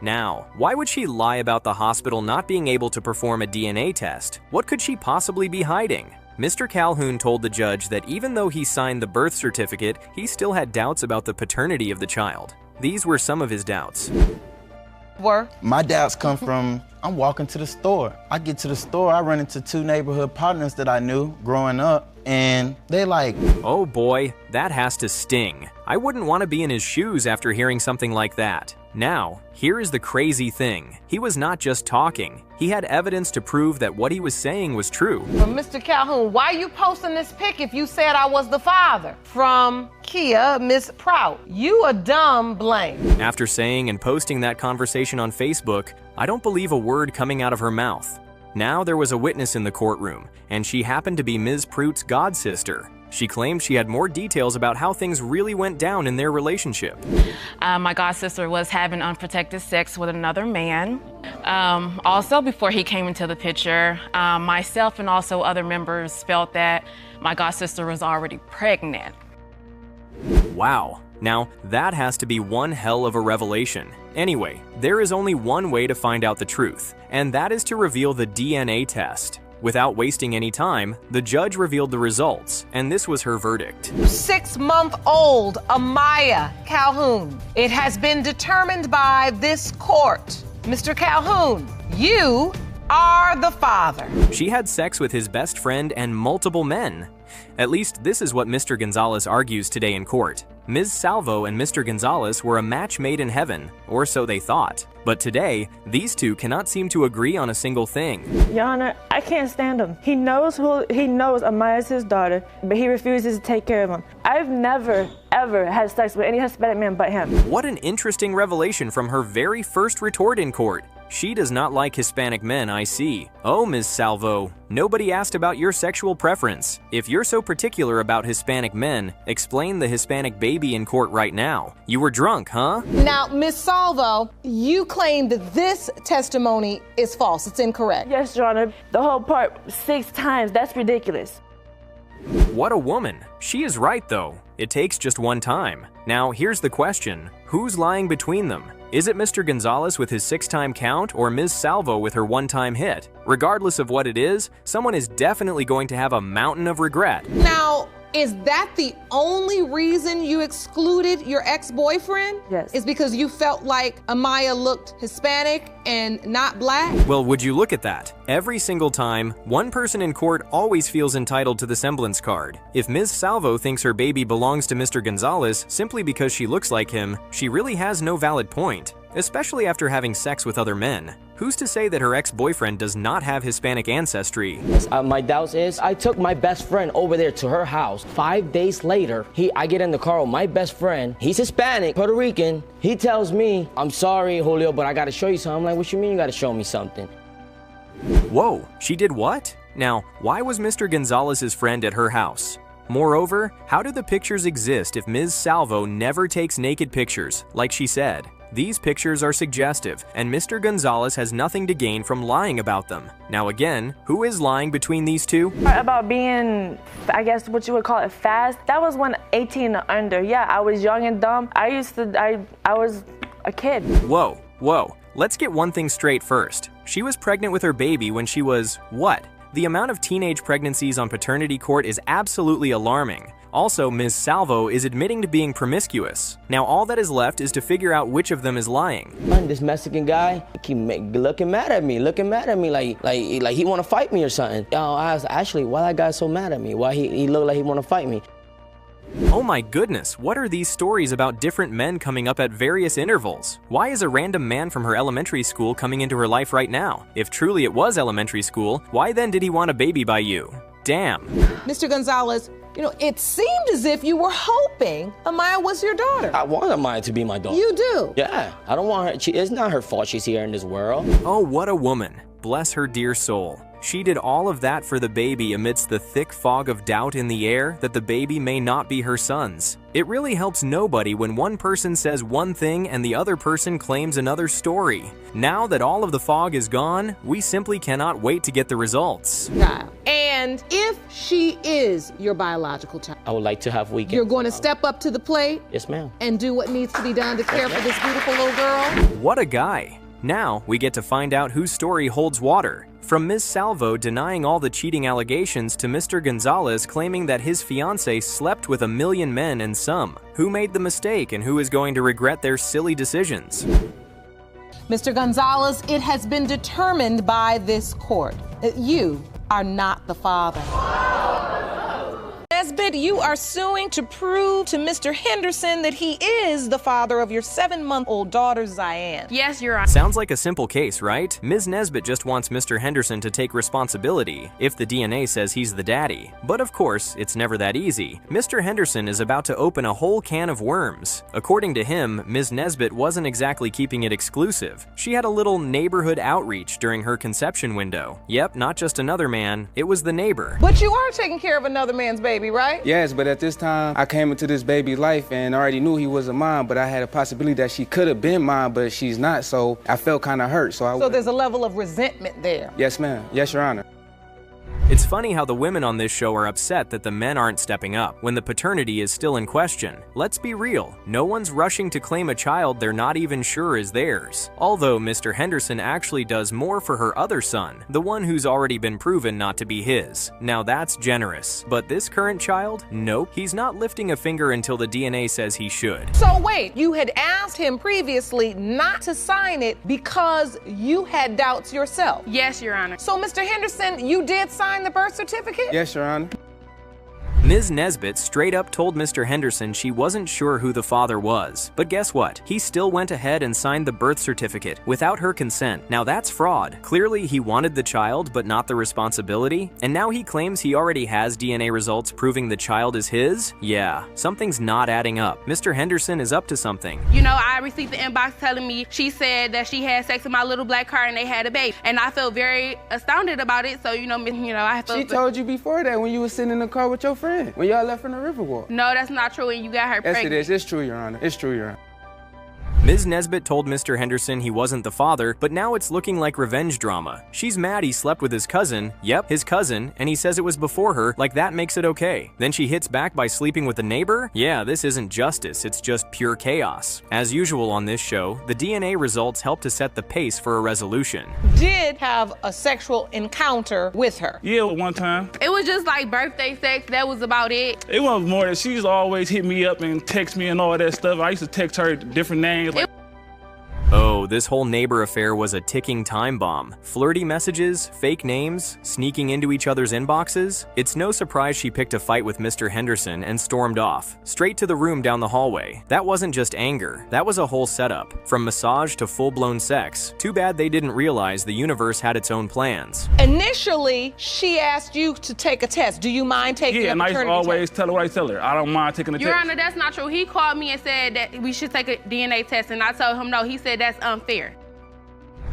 Now, why would she lie about the hospital not being able to perform a DNA test? What could she possibly be hiding? Mr. Calhoun told the judge that even though he signed the birth certificate, he still had doubts about the paternity of the child. These were some of his doubts. My doubts come from, I'm walking to the store. I get to the store, I run into 2 neighborhood partners that I knew growing up, and they like, oh boy, that has to sting. I wouldn't want to be in his shoes after hearing something like that. Now, here is the crazy thing. He was not just talking. He had evidence to prove that what he was saying was true. From Mr. Calhoun, why are you posting this pic if you said I was the father? From Kia, Miss Prout, you a dumb blank. After saying and posting that conversation on Facebook, I don't believe a word coming out of her mouth. Now there was a witness in the courtroom, and she happened to be Ms. Prout's godsister. She claimed she had more details about how things really went down in their relationship. My godsister was having unprotected sex with another man. Also, before he came into the picture, myself and also other members felt that my godsister was already pregnant. Wow. Now, that has to be one hell of a revelation. Anyway, there is only one way to find out the truth, and that is to reveal the DNA test. Without wasting any time, the judge revealed the results, and this was her verdict. 6-month-old Amaya Calhoun. It has been determined by this court. Mr. Calhoun, you are the father. She had sex with his best friend and multiple men. At least this is what Mr. Gonzalez argues today in court. Ms. Salvo and Mr. Gonzalez were a match made in heaven, or so they thought. But today, these two cannot seem to agree on a single thing. Your Honor, I can't stand him. He knows Amaya's his daughter, but he refuses to take care of him. I've never, ever had sex with any Hispanic man but him. What an interesting revelation from her very first retort in court. She does not like Hispanic men, I see. Oh, Ms. Salvo, nobody asked about your sexual preference. If you're so particular about Hispanic men, explain the Hispanic baby in court right now. You were drunk, huh? Now, Ms. Salvo, you claim that this testimony is false. It's incorrect. Yes, Your Honor. The whole part 6 times. That's ridiculous. What a woman. She is right, though. It takes just one time. Now, here's the question. Who's lying between them? Is it Mr. Gonzalez with his 6-time count or Ms. Salvo with her 1-time hit? Regardless of what it is, someone is definitely going to have a mountain of regret. Now, is that the only reason you excluded your ex-boyfriend? Yes. Is because you felt like Amaya looked Hispanic and not black? Well, would you look at that? Every single time, one person in court always feels entitled to the semblance card. If Ms. Salvo thinks her baby belongs to Mr. Gonzalez simply because she looks like him, she really has no valid point, especially after having sex with other men. Who's to say that her ex-boyfriend does not have Hispanic ancestry? My doubts is, I took my best friend over there to her house. 5 days later, I get in the car with my best friend. He's Hispanic, Puerto Rican. He tells me, I'm sorry, Julio, but I gotta show you something. I'm like, what you mean you gotta show me something? Whoa, she did what? Now, why was Mr. Gonzalez's friend at her house? Moreover, how do the pictures exist if Ms. Salvo never takes naked pictures, like she said? These pictures are suggestive, and Mr. Gonzalez has nothing to gain from lying about them. Now again, who is lying between these two? About being, I guess what you would call it, fast, that was when 18 and under. Yeah, I was young and dumb. I was a kid. Whoa. Let's get one thing straight first. She was pregnant with her baby when she was, what? The amount of teenage pregnancies on paternity court is absolutely alarming. Also, Ms. Salvo is admitting to being promiscuous. Now all that is left is to figure out which of them is lying. This Mexican guy, he keep looking mad at me like he want to fight me or something. I asked, actually, why that guy so mad at me? Why he looked like he want to fight me? Oh my goodness, what are these stories about different men coming up at various intervals? Why is a random man from her elementary school coming into her life right now? If truly it was elementary school, why then did he want a baby by you? Damn. Mr. Gonzalez, you know, it seemed as if you were hoping Amaya was your daughter. I want Amaya to be my daughter. You do? Yeah, I don't want her. It's not her fault she's here in this world. Oh, what a woman. Bless her dear soul. She did all of that for the baby amidst the thick fog of doubt in the air that the baby may not be her son's. It really helps nobody when one person says one thing and the other person claims another story. Now that all of the fog is gone, we simply cannot wait to get the results. And if she is your biological child, I would like to have weekends. you're going to step up to the plate Yes, ma'am. and do what needs to be done to care for this beautiful little girl? What a guy. Now we get to find out whose story holds water. From Ms. Salvo denying all the cheating allegations to Mr. Gonzalez claiming that his fiancée slept with 1 million men and some. Who made the mistake and who is going to regret their silly decisions? Mr. Gonzalez, it has been determined by this court that you are not the father. Nesbitt, you are suing to prove to Mr. Henderson that he is the father of your 7-month-old daughter, Zion. Yes, Your Honor. Sounds like a simple case, right? Ms. Nesbitt just wants Mr. Henderson to take responsibility if the DNA says he's the daddy. But of course, it's never that easy. Mr. Henderson is about to open a whole can of worms. According to him, Ms. Nesbitt wasn't exactly keeping it exclusive. She had a little neighborhood outreach during her conception window. Yep, not just another man, it was the neighbor. But you are taking care of another man's baby, right? Yes, but at this time, I came into this baby's life and already knew he wasn't mine, but I had a possibility that she could have been mine, but she's not, so I felt kind of hurt. So there's a level of resentment there. Yes, ma'am. Yes, Your Honor. It's funny how the women on this show are upset that the men aren't stepping up when the paternity is still in question. Let's be real, no one's rushing to claim a child they're not even sure is theirs. Although Mr. Henderson actually does more for her other son, the one who's already been proven not to be his. Now that's generous. But this current child? Nope, he's not lifting a finger until the DNA says he should. So wait, you had asked him previously not to sign it because you had doubts yourself? Yes, Your Honor. So Mr. Henderson, you did sign the birth certificate? Yes, Your Honor. Ms. Nesbitt straight up told Mr. Henderson she wasn't sure who the father was. But guess what? He still went ahead and signed the birth certificate without her consent. Now that's fraud. Clearly he wanted the child but not the responsibility. And now he claims he already has DNA results proving the child is his? Yeah, something's not adding up. Mr. Henderson is up to something. You know, I received the inbox telling me she said that she had sex with my little black car and they had a baby. And I felt very astounded about it. So, I felt... She told you before that when you were sitting in the car with your friend. When y'all left from the Riverwalk. No, that's not true, and you got her pregnant. Yes, it is. It's true, Your Honor. It's true, Your Honor. Ms. Nesbitt told Mr. Henderson he wasn't the father, but now it's looking like revenge drama. She's mad he slept with his cousin, yep, his cousin, and he says it was before her, like that makes it okay. Then she hits back by sleeping with the neighbor? Yeah, this isn't justice, it's just pure chaos. As usual on this show, the DNA results help to set the pace for a resolution. Did have a sexual encounter with her? Yeah, one time. It was just like birthday sex, that was about it. It wasn't more than she used to always hit me up and text me and all that stuff. I used to text her different names. Oh, this whole neighbor affair was a ticking time bomb. Flirty messages, fake names, sneaking into each other's inboxes. It's no surprise she picked a fight with Mr. Henderson and stormed off, straight to the room down the hallway. That wasn't just anger, that was a whole setup. From massage to full-blown sex. Too bad they didn't realize the universe had its own plans. Initially, she asked you to take a test. Do you mind taking a paternity test? Yeah, and I always tell her what I tell her. I don't mind taking a test. Your Honor, that's not true. He called me and said that we should take a DNA test, and I told him no. He said that's unfair.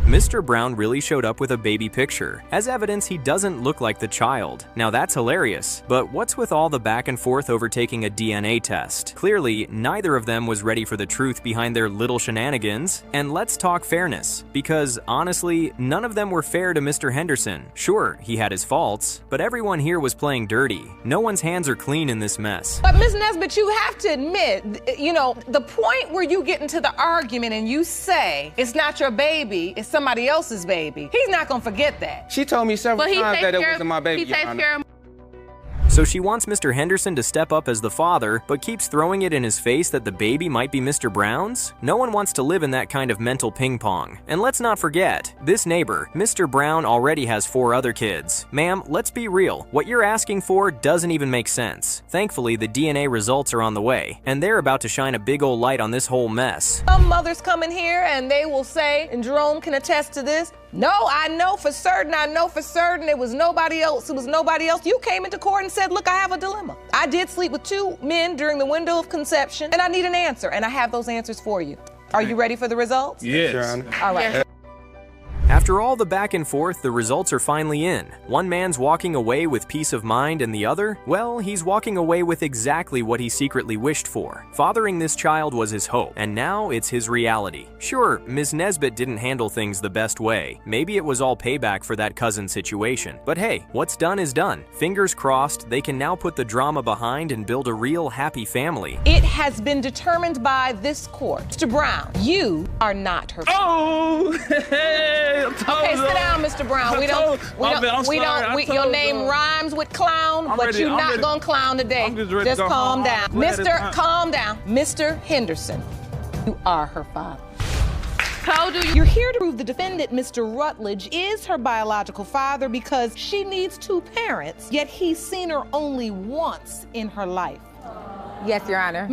Mr. Brown really showed up with a baby picture. As evidence, he doesn't look like the child. Now that's hilarious, but what's with all the back and forth over taking a DNA test? Clearly, neither of them was ready for the truth behind their little shenanigans. And let's talk fairness, because honestly, none of them were fair to Mr. Henderson. Sure, he had his faults, but everyone here was playing dirty. No one's hands are clean in this mess. But Ms. Nesbitt, you have to admit, the point where you get into the argument and you say, it's not your baby, it's somebody else's baby. He's not gonna forget that. She told me several times that it wasn't my baby, Your Honor. So she wants Mr. Henderson to step up as the father, but keeps throwing it in his face that the baby might be Mr. Brown's? No one wants to live in that kind of mental ping pong. And let's not forget, this neighbor, Mr. Brown, already has 4 other kids. Ma'am, let's be real. What you're asking for doesn't even make sense. Thankfully, the DNA results are on the way, and they're about to shine a big old light on this whole mess. Some mothers come in here and they will say, and Jerome can attest to this, no, I know for certain it was nobody else. You came into court and said, look, I have a dilemma. I did sleep with 2 men during the window of conception, and I need an answer, and I have those answers for you. Are you ready for the results? Yes. All right. Yes. After all the back and forth, the results are finally in. One man's walking away with peace of mind, and the other, well, he's walking away with exactly what he secretly wished for. Fathering this child was his hope, and now it's his reality. Sure, Ms. Nesbitt didn't handle things the best way. Maybe it was all payback for that cousin situation. But hey, what's done is done. Fingers crossed, they can now put the drama behind and build a real happy family. It has been determined by this court. Mr. Brown, you are not her father. Oh! Okay, sit down, Mr. Brown. Your name rhymes with clown, but you're not gonna clown today. Just calm down. Calm down. Mr. Henderson, you are her father. You're here to prove the defendant, Mr. Rutledge, is her biological father because she needs 2 parents, yet he's seen her only once in her life. Yes, Your Honor.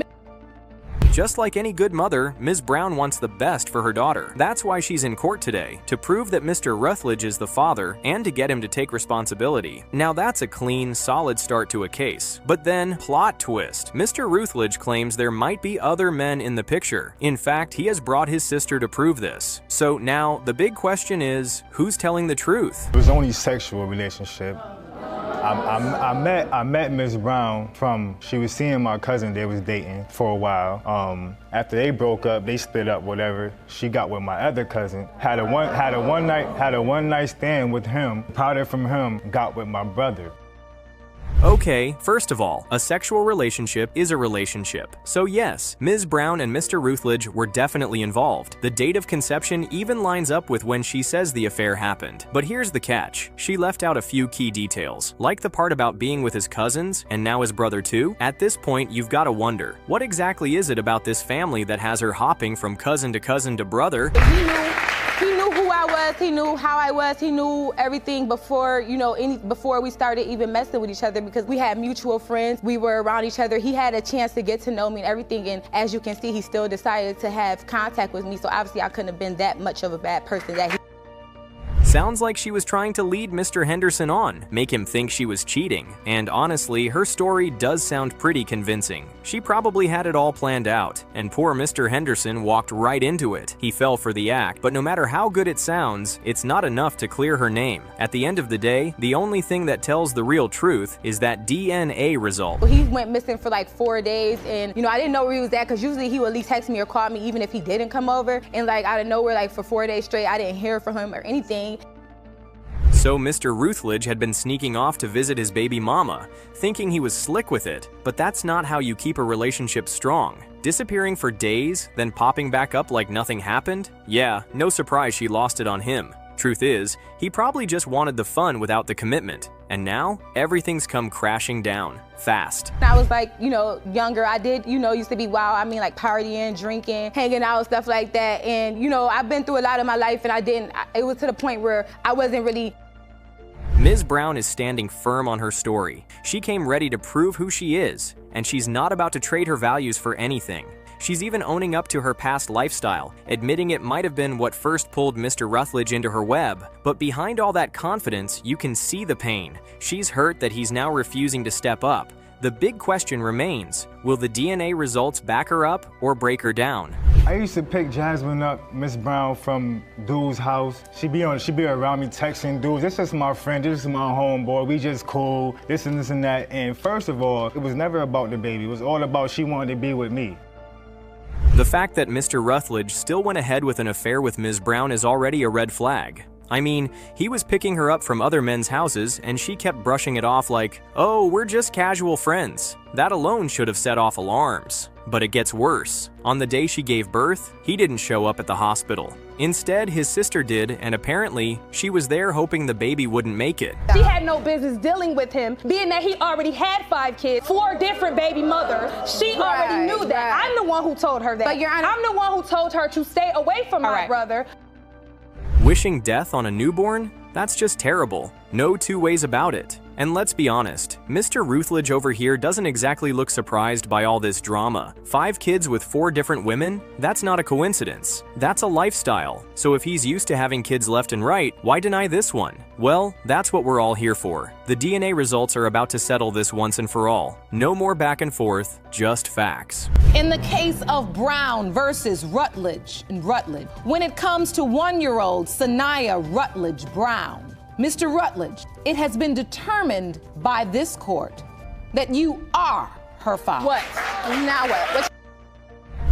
Just like any good mother, Ms. Brown wants the best for her daughter. That's why she's in court today, to prove that Mr. Rutledge is the father and to get him to take responsibility. Now that's a clean, solid start to a case. But then, plot twist. Mr. Rutledge claims there might be other men in the picture. In fact, he has brought his sister to prove this. So now, the big question is, who's telling the truth? It was only a sexual relationship. I met Ms. Brown she was seeing my cousin, they was dating for a while. After they broke up, they split up, whatever. She got with my other cousin, had a one night stand with him, powder from him, got with my brother. Okay, first of all, a sexual relationship is a relationship. So yes, Ms. Brown and Mr. Rutledge were definitely involved. The date of conception even lines up with when she says the affair happened. But here's the catch. She left out a few key details, like the part about being with his cousins and now his brother too. At this point, you've got to wonder, what exactly is it about this family that has her hopping from cousin to brother? He knew who I was, he knew how I was, he knew everything before, before we started even messing with each other because we had mutual friends. We were around each other. He had a chance to get to know me and everything, and as you can see, he still decided to have contact with me, so obviously I couldn't have been that much of a bad person that he... Sounds like she was trying to lead Mr. Henderson on, make him think she was cheating. And honestly, her story does sound pretty convincing. She probably had it all planned out, and poor Mr. Henderson walked right into it. He fell for the act, but no matter how good it sounds, it's not enough to clear her name. At the end of the day, the only thing that tells the real truth is that DNA result. He went missing for like 4 days, and I didn't know where he was at because usually he would at least text me or call me even if he didn't come over. And like out of nowhere, like for 4 days straight, I didn't hear from him or anything. So Mr. Rutledge had been sneaking off to visit his baby mama, thinking he was slick with it, but that's not how you keep a relationship strong. Disappearing for days, then popping back up like nothing happened? Yeah, no surprise she lost it on him. Truth is, he probably just wanted the fun without the commitment. And now, everything's come crashing down, fast. I was like, younger, I did, used to be wild. I mean, like partying, drinking, hanging out, stuff like that. And, I've been through a lot in my life, and it was to the point where I wasn't really... Ms. Brown is standing firm on her story. She came ready to prove who she is, and she's not about to trade her values for anything. She's even owning up to her past lifestyle, admitting it might have been what first pulled Mr. Rutledge into her web. But behind all that confidence, you can see the pain. She's hurt that he's now refusing to step up. The big question remains, will the DNA results back her up or break her down? I used to pick Jasmine up, Miss Brown, from dude's house. She be around me texting dudes. This is my friend, this is my homeboy, we just cool, this and that. And first of all, it was never about the baby. It was all about she wanted to be with me. The fact that Mr. Rutledge still went ahead with an affair with Ms. Brown is already a red flag. I mean, he was picking her up from other men's houses and she kept brushing it off like, oh, we're just casual friends. That alone should have set off alarms. But it gets worse. On the day she gave birth, he didn't show up at the hospital. Instead, his sister did, and apparently, she was there hoping the baby wouldn't make it. She had no business dealing with him, being that he already had 5 kids, 4 different baby mothers. She already knew that. I'm the one who told her that. But Your Honor, I'm the one who told her to stay away from my brother. Wishing death on a newborn? That's just terrible. No two ways about it. And let's be honest, Mr. Rutledge over here doesn't exactly look surprised by all this drama. 5 kids with 4 different women? That's not a coincidence. That's a lifestyle. So if he's used to having kids left and right, why deny this one? Well, that's what we're all here for. The DNA results are about to settle this once and for all. No more back and forth, just facts. In the case of Brown versus Rutledge, when it comes to 1-year-old Sanaya Rutledge Brown, Mr. Rutledge, it has been determined by this court that you are her father. What? Now what?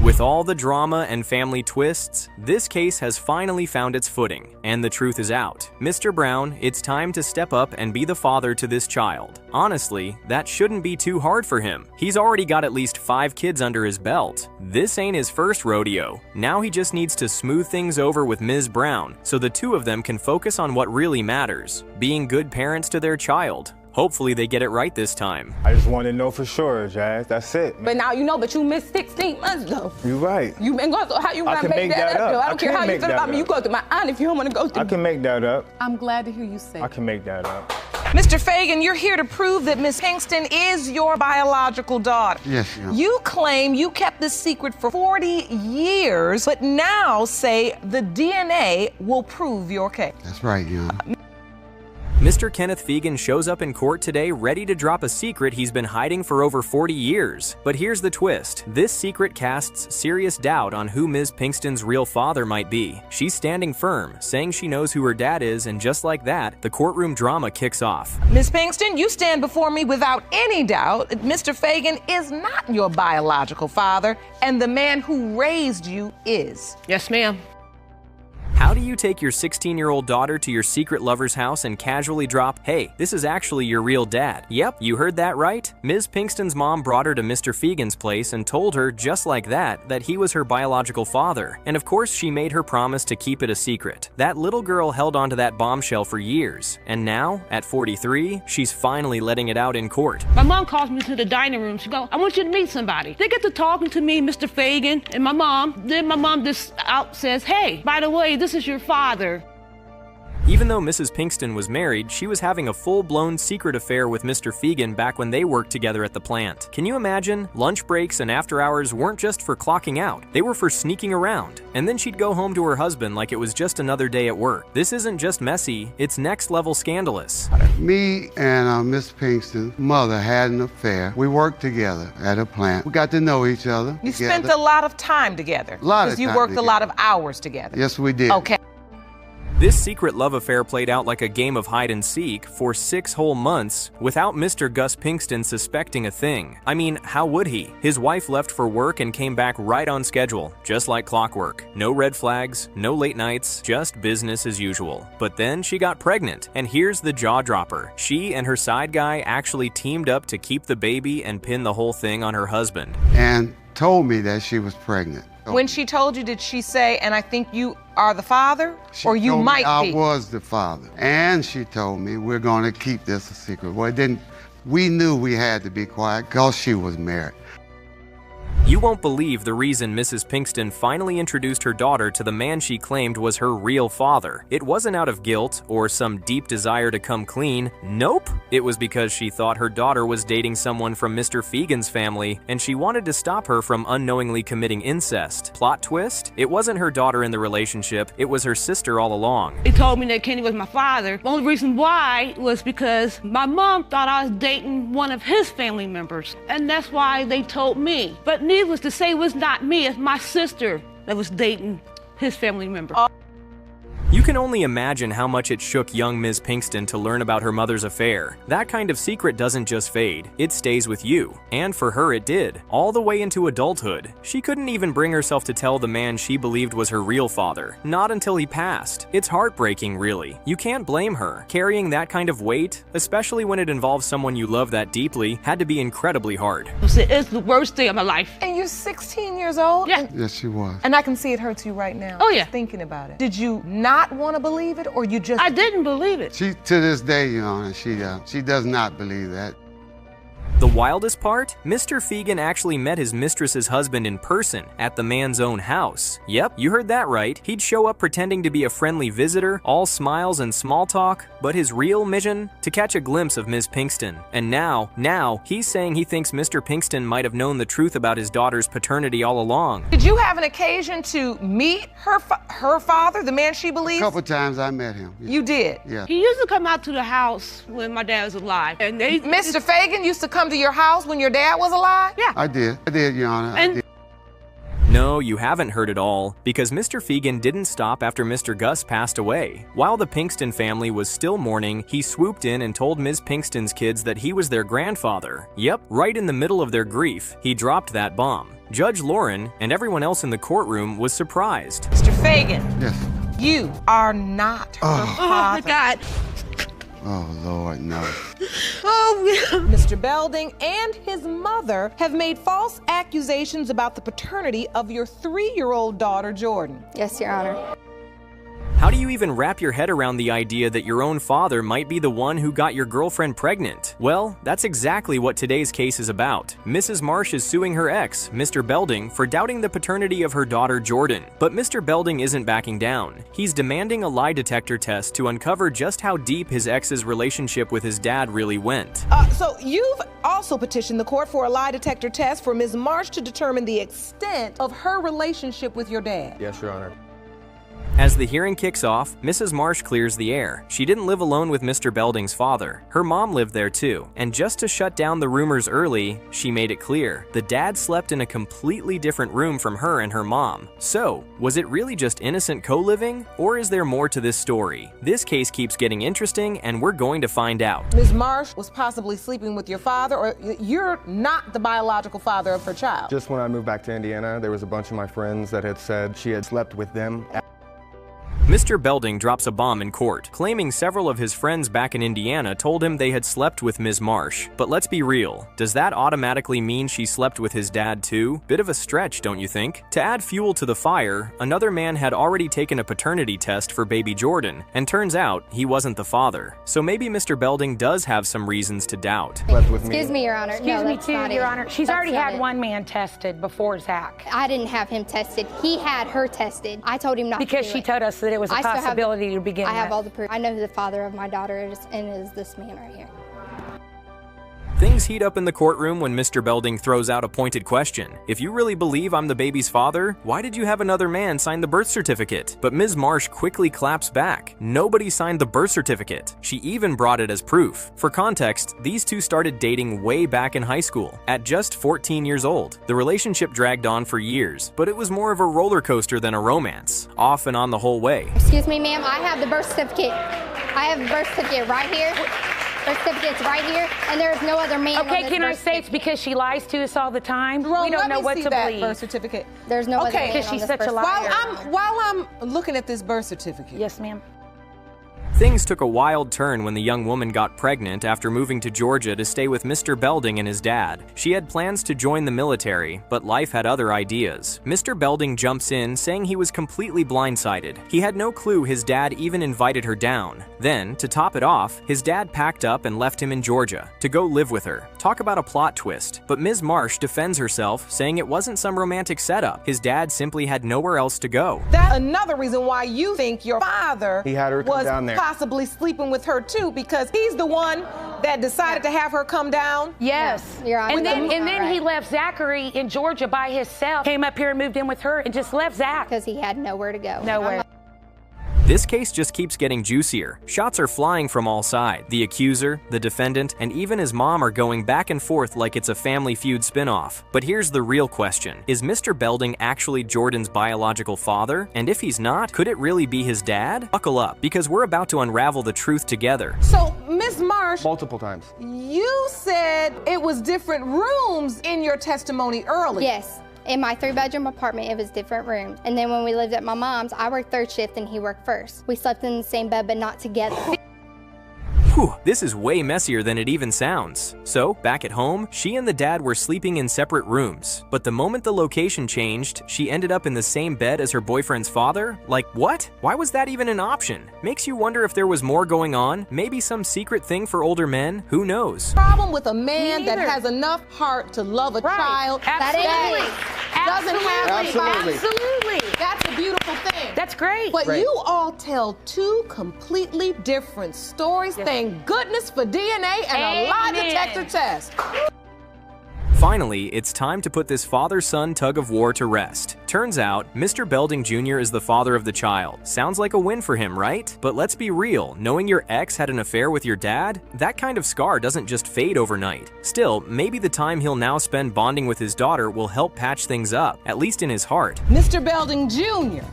With all the drama and family twists, this case has finally found its footing, and the truth is out. Mr. Brown, it's time to step up and be the father to this child. Honestly, that shouldn't be too hard for him. He's already got at least 5 kids under his belt. This ain't his first rodeo. Now he just needs to smooth things over with Ms. Brown, so the two of them can focus on what really matters, being good parents to their child. Hopefully they get it right this time. I just want to know for sure, Jazz. That's it. But now you know, but you missed 16 months though. You're right. You been going through, how you want to make that up though? I don't care how you feel about me. You go through my aunt if you don't want to go through. I can make that up. I'm glad to hear you say I can make that up. Mr. Fagan, you're here to prove that Miss Pinkston is your biological daughter. Yes, ma'am. You claim you kept this secret for 40 years, but now say the DNA will prove your case. That's right, Your Honor. Mr. Kenneth Fagan shows up in court today ready to drop a secret he's been hiding for over 40 years. But here's the twist. This secret casts serious doubt on who Ms. Pinkston's real father might be. She's standing firm, saying she knows who her dad is, and just like that, the courtroom drama kicks off. Ms. Pinkston, you stand before me without any doubt that Mr. Fagan is not your biological father, and the man who raised you is. Yes, ma'am. How do you take your 16-year-old daughter to your secret lover's house and casually drop, hey, this is actually your real dad? Yep, you heard that right. Ms. Pinkston's mom brought her to Mr. Fagan's place and told her, just like that he was her biological father. And of course, she made her promise to keep it a secret. That little girl held onto that bombshell for years. And now, at 43, she's finally letting it out in court. My mom calls me to the dining room. She goes, I want you to meet somebody. They get to talking to me, Mr. Fagan, and my mom. Then my mom just out says, hey, by the way, this is your father. Even though Mrs. Pinkston was married, she was having a full-blown secret affair with Mr. Fagan back when they worked together at the plant. Can you imagine? Lunch breaks and after hours weren't just for clocking out. They were for sneaking around. And then she'd go home to her husband like it was just another day at work. This isn't just messy, it's next-level scandalous. Me and Miss Pinkston's mother had an affair. We worked together at a plant. We got to know each other. You spent a lot of time together. A lot of time because you worked a lot of hours together. Yes, we did. Okay. This secret love affair played out like a game of hide and seek for 6 whole months without Mr. Gus Pinkston suspecting a thing. I mean, how would he? His wife left for work and came back right on schedule, just like clockwork. No red flags, no late nights, just business as usual. But then she got pregnant, and here's the jaw dropper. She and her side guy actually teamed up to keep the baby and pin the whole thing on her husband. And told me that she was pregnant. When she told you, did she say, and I think you are the father? Or you might be? I was the father. And she told me we're going to keep this a secret. Well, we knew we had to be quiet because she was married. You won't believe the reason Mrs. Pinkston finally introduced her daughter to the man she claimed was her real father. It wasn't out of guilt or some deep desire to come clean. Nope. It was because she thought her daughter was dating someone from Mr. Fagan's family, and she wanted to stop her from unknowingly committing incest. Plot twist? It wasn't her daughter in the relationship, it was her sister all along. They told me that Kenny was my father. The only reason why was because my mom thought I was dating one of his family members, and that's why they told me. But needless to say, it was not me, it's my sister that was dating his family member. You You can only imagine how much it shook young Ms. Pinkston to learn about her mother's affair. That kind of secret doesn't just fade, it stays with you. And for her it did, all the way into adulthood. She couldn't even bring herself to tell the man she believed was her real father, not until he passed. It's heartbreaking, really. You can't blame her. Carrying that kind of weight, especially when it involves someone you love that deeply, had to be incredibly hard. It's the worst day of my life. And you're 16 years old? Yeah. Yes, she was. And I can see it hurts you right now. Oh, yeah. Just thinking about it. Did you not want to believe it, or you just... I didn't believe it. She, to this day, Your Honor, she does not believe that. The wildest part? Mr. Fegan actually met his mistress's husband in person at the man's own house. Yep, you heard that right. He'd show up pretending to be a friendly visitor, all smiles and small talk, but his real mission? To catch a glimpse of Ms. Pinkston. And now, he's saying he thinks Mr. Pinkston might have known the truth about his daughter's paternity all along. Did you have an occasion to meet her father, the man she believes? A couple times I met him. Yeah. You did? Yeah. He used to come out to the house when my dad was alive. And Mr. Fegan used to come to your house when your dad was alive? Yeah. I did, Your Honor. I did. No, you haven't heard it all, because Mr. Fegan didn't stop after Mr. Gus passed away. While the Pinkston family was still mourning, he swooped in and told Ms. Pinkston's kids that he was their grandfather. Yep, right in the middle of their grief, he dropped that bomb. Judge Lauren and everyone else in the courtroom was surprised. Mr. Fegan. Yes. You are not her father. Oh, my God. Oh, Lord, no. Oh, Mr. Belding and his mother have made false accusations about the paternity of your 3-year-old daughter, Jordan. Yes, Your Honor. How do you even wrap your head around the idea that your own father might be the one who got your girlfriend pregnant? Well, that's exactly what today's case is about. Mrs. Marsh is suing her ex, Mr. Belding, for doubting the paternity of her daughter Jordan. But Mr. Belding isn't backing down. He's demanding a lie detector test to uncover just how deep his ex's relationship with his dad really went. So you've also petitioned the court for a lie detector test for Ms. Marsh to determine the extent of her relationship with your dad. Yes, Your Honor. As the hearing kicks off, Mrs. Marsh clears the air. She didn't live alone with Mr. Belding's father. Her mom lived there too. And just to shut down the rumors early, she made it clear the dad slept in a completely different room from her and her mom. So, was it really just innocent co-living? Or is there more to this story? This case keeps getting interesting, and we're going to find out. Ms. Marsh was possibly sleeping with your father, or you're not the biological father of her child. Just when I moved back to Indiana, there was a bunch of my friends that had said she had slept with them. Mr. Belding drops a bomb in court, claiming several of his friends back in Indiana told him they had slept with Ms. Marsh. But let's be real, does that automatically mean she slept with his dad too? Bit of a stretch, don't you think? To add fuel to the fire, another man had already taken a paternity test for baby Jordan, and turns out he wasn't the father. So maybe Mr. Belding does have some reasons to doubt. Excuse me, Your Honor. Excuse me too, Your Honor. She's That's already not had it. one man tested before Zach. I didn't have him tested. He had her tested. I told him not Because to do she told us that it was a I still have- possibility to begin I have with. all the proof. I know who the father of my daughter is, and it is this man right here. Things heat up in the courtroom when Mr. Belding throws out a pointed question. If you really believe I'm the baby's father, why did you have another man sign the birth certificate? But Ms. Marsh quickly claps back. Nobody signed the birth certificate. She even brought it as proof. For context, these two started dating way back in high school, at just 14 years old. The relationship dragged on for years, but it was more of a roller coaster than a romance, off and on the whole way. Excuse me, ma'am. I have the birth certificate. I have the birth certificate right here. Birth certificate's right here, and there is no other man on Okay, this can I birth say it's because she lies to us all the time? Jerome, We don't let know me what see to that believe. birth certificate. There's no other man Because on she's this such birth a liar. While I'm looking at this birth certificate. Yes, ma'am. Things took a wild turn when the young woman got pregnant after moving to Georgia to stay with Mr. Belding and his dad. She had plans to join the military, but life had other ideas. Mr. Belding jumps in, saying he was completely blindsided. He had no clue his dad even invited her down. Then, to top it off, his dad packed up and left him in Georgia to go live with her. Talk about a plot twist. But Ms. Marsh defends herself, saying it wasn't some romantic setup. His dad simply had nowhere else to go. That's another reason why you think your father He had her come was down there. possibly sleeping with her too, because he's the one that decided to have her come down. Yes. You're right. And then Right. he left Zachary in Georgia by himself, came up here and moved in with her and just left Zach. Because he had nowhere to go. Nowhere. This case just keeps getting juicier. Shots are flying from all sides. The accuser, the defendant, and even his mom are going back and forth like it's a Family Feud spinoff. But here's the real question. Is Mr. Belding actually Jordan's biological father? And if he's not, could it really be his dad? Buckle up, because we're about to unravel the truth together. So, Ms. Marsh, Multiple times. you said it was different rooms in your testimony earlier. Yes. In my 3-bedroom apartment, it was different rooms. And then when we lived at my mom's, I worked third shift and he worked first. We slept in the same bed, but not together. Whew, this is way messier than it even sounds. So, back at home, she and the dad were sleeping in separate rooms. But the moment the location changed, she ended up in the same bed as her boyfriend's father? Like, what? Why was that even an option? Makes you wonder if there was more going on, maybe some secret thing for older men, who knows? Problem with a man that has enough heart to love a child Absolutely. that doesn't have Absolutely. Absolutely. That's a beautiful thing. That's great. But you all tell two completely different stories. Thank goodness for DNA and a lie detector test. Finally, it's time to put this father-son tug-of-war to rest. Turns out, Mr. Belding Jr. is the father of the child. Sounds like a win for him, right? But let's be real, knowing your ex had an affair with your dad? That kind of scar doesn't just fade overnight. Still, maybe the time he'll now spend bonding with his daughter will help patch things up, at least in his heart. Mr. Belding Jr.,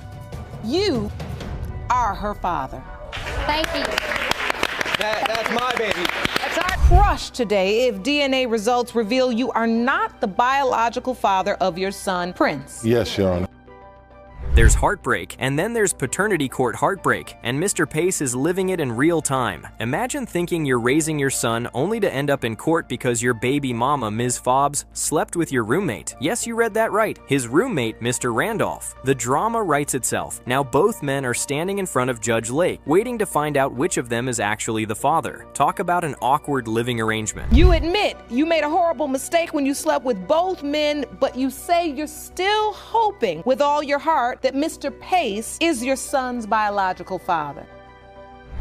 you are her father. Thank you. That's my baby. That's our crush today if DNA results reveal you are not the biological father of your son, Prince. Yes, Your Honor. There's heartbreak, and then there's paternity court heartbreak, and Mr. Pace is living it in real time. Imagine thinking you're raising your son only to end up in court because your baby mama, Ms. Fobbs, slept with your roommate. Yes, you read that right. His roommate, Mr. Randolph. The drama writes itself. Now both men are standing in front of Judge Lake, waiting to find out which of them is actually the father. Talk about an awkward living arrangement. You admit you made a horrible mistake when you slept with both men, but you say you're still hoping with all your heart that Mr. Pace is your son's biological father.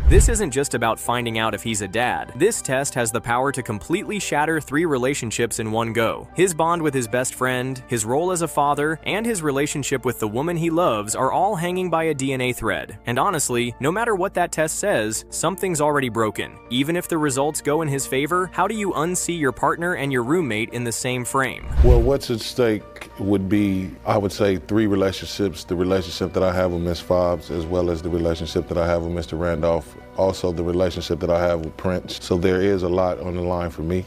This isn't just about finding out if he's a dad. This test has the power to completely shatter 3 relationships in one go. His bond with his best friend, his role as a father, and his relationship with the woman he loves are all hanging by a DNA thread. And honestly, no matter what that test says, something's already broken. Even if the results go in his favor, how do you unsee your partner and your roommate in the same frame? Well, what's at stake would be, I would say, 3 relationships. The relationship that I have with Ms. Fobbs, as well as the relationship that I have with Mr. Randolph, also the relationship that I have with Prince. So there is a lot on the line for me.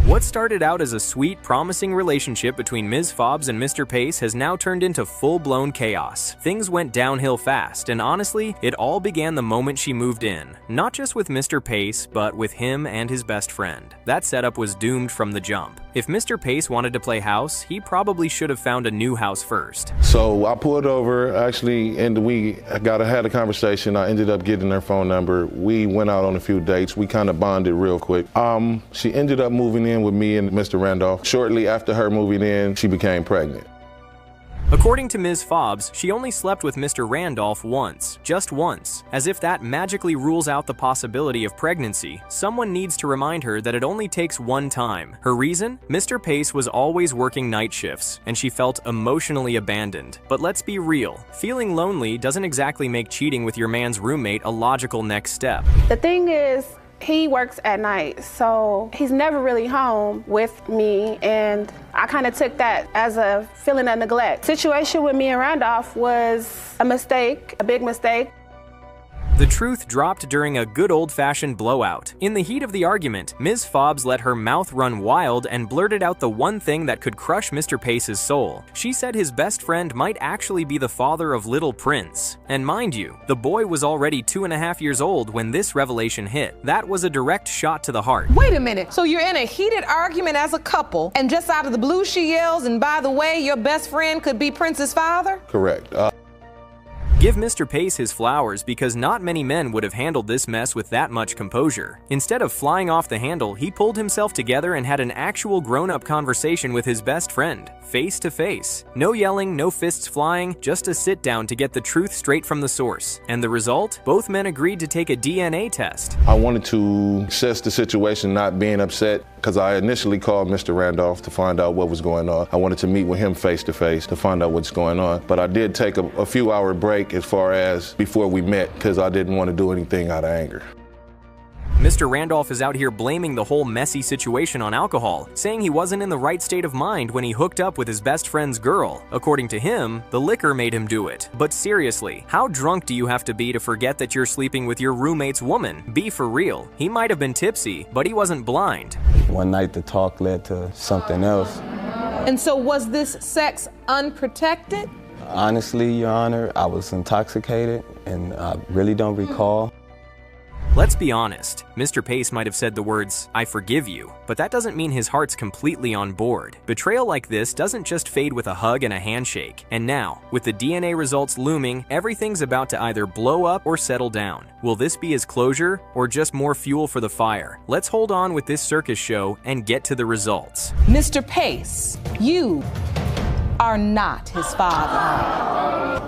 What started out as a sweet, promising relationship between Ms. Fobbs and Mr. Pace has now turned into full-blown chaos. Things went downhill fast, and honestly, it all began the moment she moved in. Not just with Mr. Pace, but with him and his best friend. That setup was doomed from the jump. If Mr. Pace wanted to play house, he probably should have found a new house first. So I pulled over, actually, and we had a conversation. I ended up getting her phone number. We went out on a few dates. We kind of bonded real quick. She ended up moving in with me and Mr. Randolph. Shortly after her moving in, she became pregnant. According to Ms. Fobbs, she only slept with Mr. Randolph once, just once. As if that magically rules out the possibility of pregnancy, someone needs to remind her that it only takes one time. Her reason? Mr. Pace was always working night shifts, and she felt emotionally abandoned. But let's be real, feeling lonely doesn't exactly make cheating with your man's roommate a logical next step. The thing is, he works at night, so he's never really home with me, and I kind of took that as a feeling of neglect. Situation with me and Randolph was a mistake, a big mistake. The truth dropped during a good old-fashioned blowout. In the heat of the argument, Ms. Fobbs let her mouth run wild and blurted out the one thing that could crush Mr. Pace's soul. She said his best friend might actually be the father of little Prince. And mind you, the boy was already 2.5 years old when this revelation hit. That was a direct shot to the heart. Wait a minute, so you're in a heated argument as a couple, and just out of the blue she yells, and by the way, your best friend could be Prince's father? Correct. Give Mr. Pace his flowers, because not many men would have handled this mess with that much composure. Instead of flying off the handle, he pulled himself together and had an actual grown-up conversation with his best friend, face to face. No yelling, no fists flying, just a sit down to get the truth straight from the source. And the result? Both men agreed to take a DNA test. I wanted to assess the situation, not being upset, because I initially called Mr. Randolph to find out what was going on. I wanted to meet with him face to face to find out what's going on. But I did take a few hour break as far as before we met because I didn't want to do anything out of anger. Mr. Randolph is out here blaming the whole messy situation on alcohol, saying he wasn't in the right state of mind when he hooked up with his best friend's girl. According to him, the liquor made him do it. But seriously, how drunk do you have to be to forget that you're sleeping with your roommate's woman? Be for real. He might have been tipsy, but he wasn't blind. One night the talk led to something else. And so was this sex unprotected? Honestly, Your Honor, I was intoxicated and I really don't recall. Let's be honest, Mr. Pace might have said the words, "I forgive you," but that doesn't mean his heart's completely on board. Betrayal like this doesn't just fade with a hug and a handshake. And now, with the DNA results looming, everything's about to either blow up or settle down. Will this be his closure or just more fuel for the fire? Let's hold on with this circus show and get to the results. Mr. Pace, you are not his father.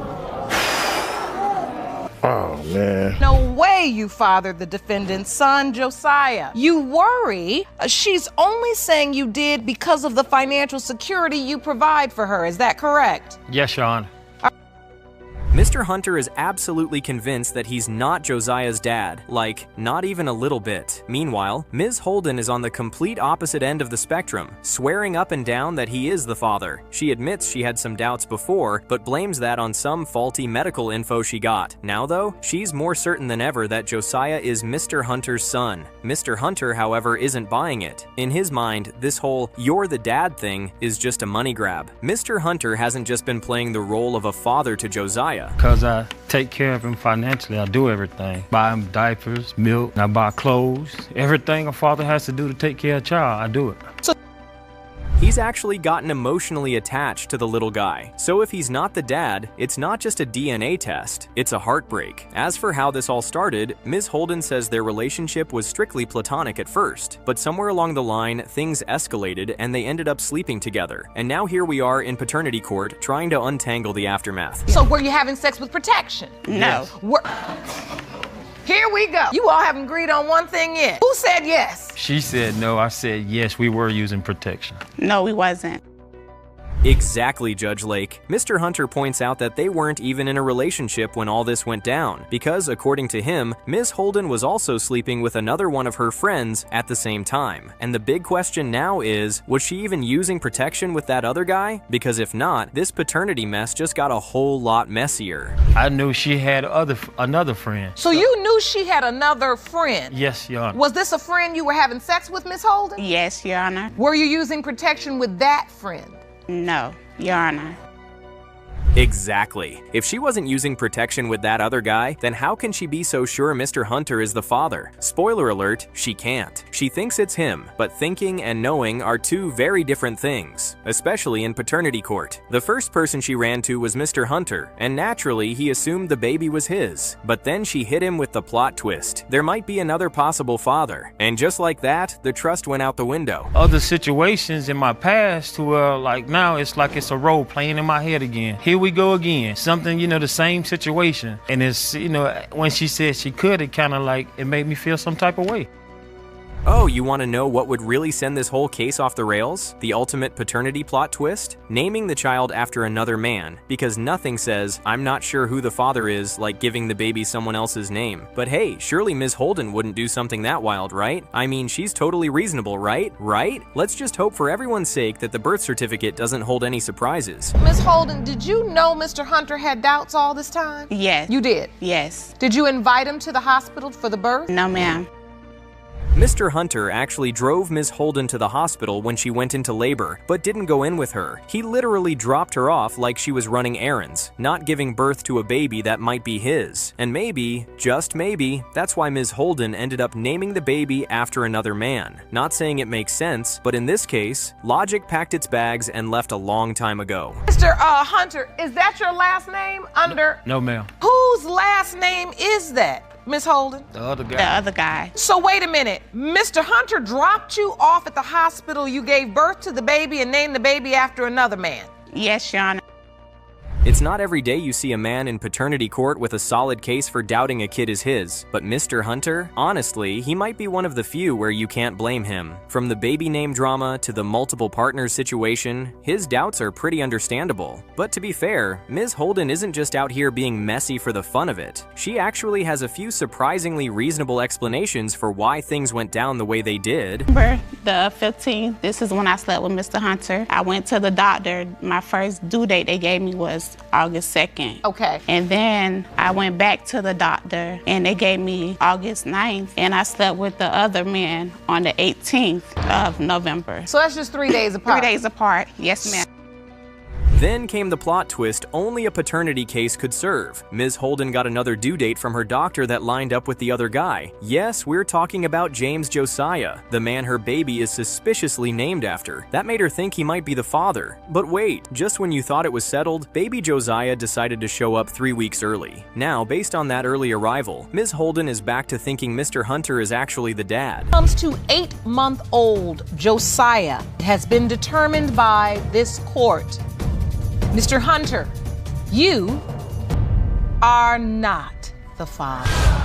Oh, man. No way you fathered the defendant's son, Josiah. You worry she's only saying you did because of the financial security you provide for her. Is that correct? Yes, Your Honor. Mr. Hunter is absolutely convinced that he's not Josiah's dad, like, not even a little bit. Meanwhile, Ms. Holden is on the complete opposite end of the spectrum, swearing up and down that he is the father. She admits she had some doubts before, but blames that on some faulty medical info she got. Now though, she's more certain than ever that Josiah is Mr. Hunter's son. Mr. Hunter, however, isn't buying it. In his mind, this whole "you're the dad" thing is just a money grab. Mr. Hunter hasn't just been playing the role of a father to Josiah. Because I take care of him financially, I do everything. Buy him diapers, milk, I buy clothes. Everything a father has to do to take care of a child, I do it. He's actually gotten emotionally attached to the little guy. So if he's not the dad, it's not just a DNA test, it's a heartbreak. As for how this all started, Ms. Holden says their relationship was strictly platonic at first, but somewhere along the line, things escalated and they ended up sleeping together. And now here we are in paternity court trying to untangle the aftermath. So were you having sex with protection? No. Here we go. You all haven't agreed on one thing yet. Who said yes? She said no, I said yes, we were using protection. No, we wasn't. Exactly, Judge Lake. Mr. Hunter points out that they weren't even in a relationship when all this went down, because according to him, Ms. Holden was also sleeping with another one of her friends at the same time. And the big question now is, was she even using protection with that other guy? Because if not, this paternity mess just got a whole lot messier. I knew she had another friend. So you knew she had another friend? Yes, Your Honor. Was this a friend you were having sex with, Ms. Holden? Yes, Your Honor. Were you using protection with that friend? No, Your Honor. Exactly. If she wasn't using protection with that other guy, then how can she be so sure Mr. Hunter is the father? Spoiler alert, she can't. She thinks it's him, but thinking and knowing are two very different things, especially in paternity court. The first person she ran to was Mr. Hunter, and naturally he assumed the baby was his. But then she hit him with the plot twist. There might be another possible father. And just like that, the trust went out the window. Other situations in my past where like now it's like it's a role playing in my head again. Here we go again. Something, the same situation. And it's, when she said she could, it kind of like, it made me feel some type of way. Oh, you want to know what would really send this whole case off the rails? The ultimate paternity plot twist? Naming the child after another man, because nothing says, "I'm not sure who the father is," like giving the baby someone else's name. But hey, surely Ms. Holden wouldn't do something that wild, right? I mean, she's totally reasonable, right? Right? Let's just hope for everyone's sake that the birth certificate doesn't hold any surprises. Ms. Holden, did you know Mr. Hunter had doubts all this time? Yes. You did? Yes. Did you invite him to the hospital for the birth? No, ma'am. Mr. Hunter actually drove Ms. Holden to the hospital when she went into labor, but didn't go in with her. He literally dropped her off like she was running errands, not giving birth to a baby that might be his. And maybe, just maybe, that's why Ms. Holden ended up naming the baby after another man. Not saying it makes sense, but in this case, logic packed its bags and left a long time ago. Mr. Hunter, is that your last name under? No, ma'am. Whose last name is that? Ms. Holden? The other guy. The other guy. So wait a minute. Mr. Hunter dropped you off at the hospital. You gave birth to the baby and named the baby after another man. Yes, Your Honor. It's not every day you see a man in paternity court with a solid case for doubting a kid is his, but Mr. Hunter, honestly, he might be one of the few where you can't blame him. From the baby name drama to the multiple partners situation, his doubts are pretty understandable. But to be fair, Ms. Holden isn't just out here being messy for the fun of it. She actually has a few surprisingly reasonable explanations for why things went down the way they did. December the 15th, this is when I slept with Mr. Hunter. I went to the doctor. My first due date they gave me was August 2nd. Okay. And then I went back to the doctor and they gave me August 9th. And I slept with the other man on the 18th of November. So that's just 3 days apart? 3 days apart, yes ma'am. Then came the plot twist only a paternity case could serve. Ms. Holden got another due date from her doctor that lined up with the other guy. Yes, we're talking about James Josiah, the man her baby is suspiciously named after. That made her think he might be the father. But wait, just when you thought it was settled, baby Josiah decided to show up 3 weeks early. Now, based on that early arrival, Ms. Holden is back to thinking Mr. Hunter is actually the dad. Comes to 8-month-old Josiah has been determined by this court. Mr. Hunter, you are not the father.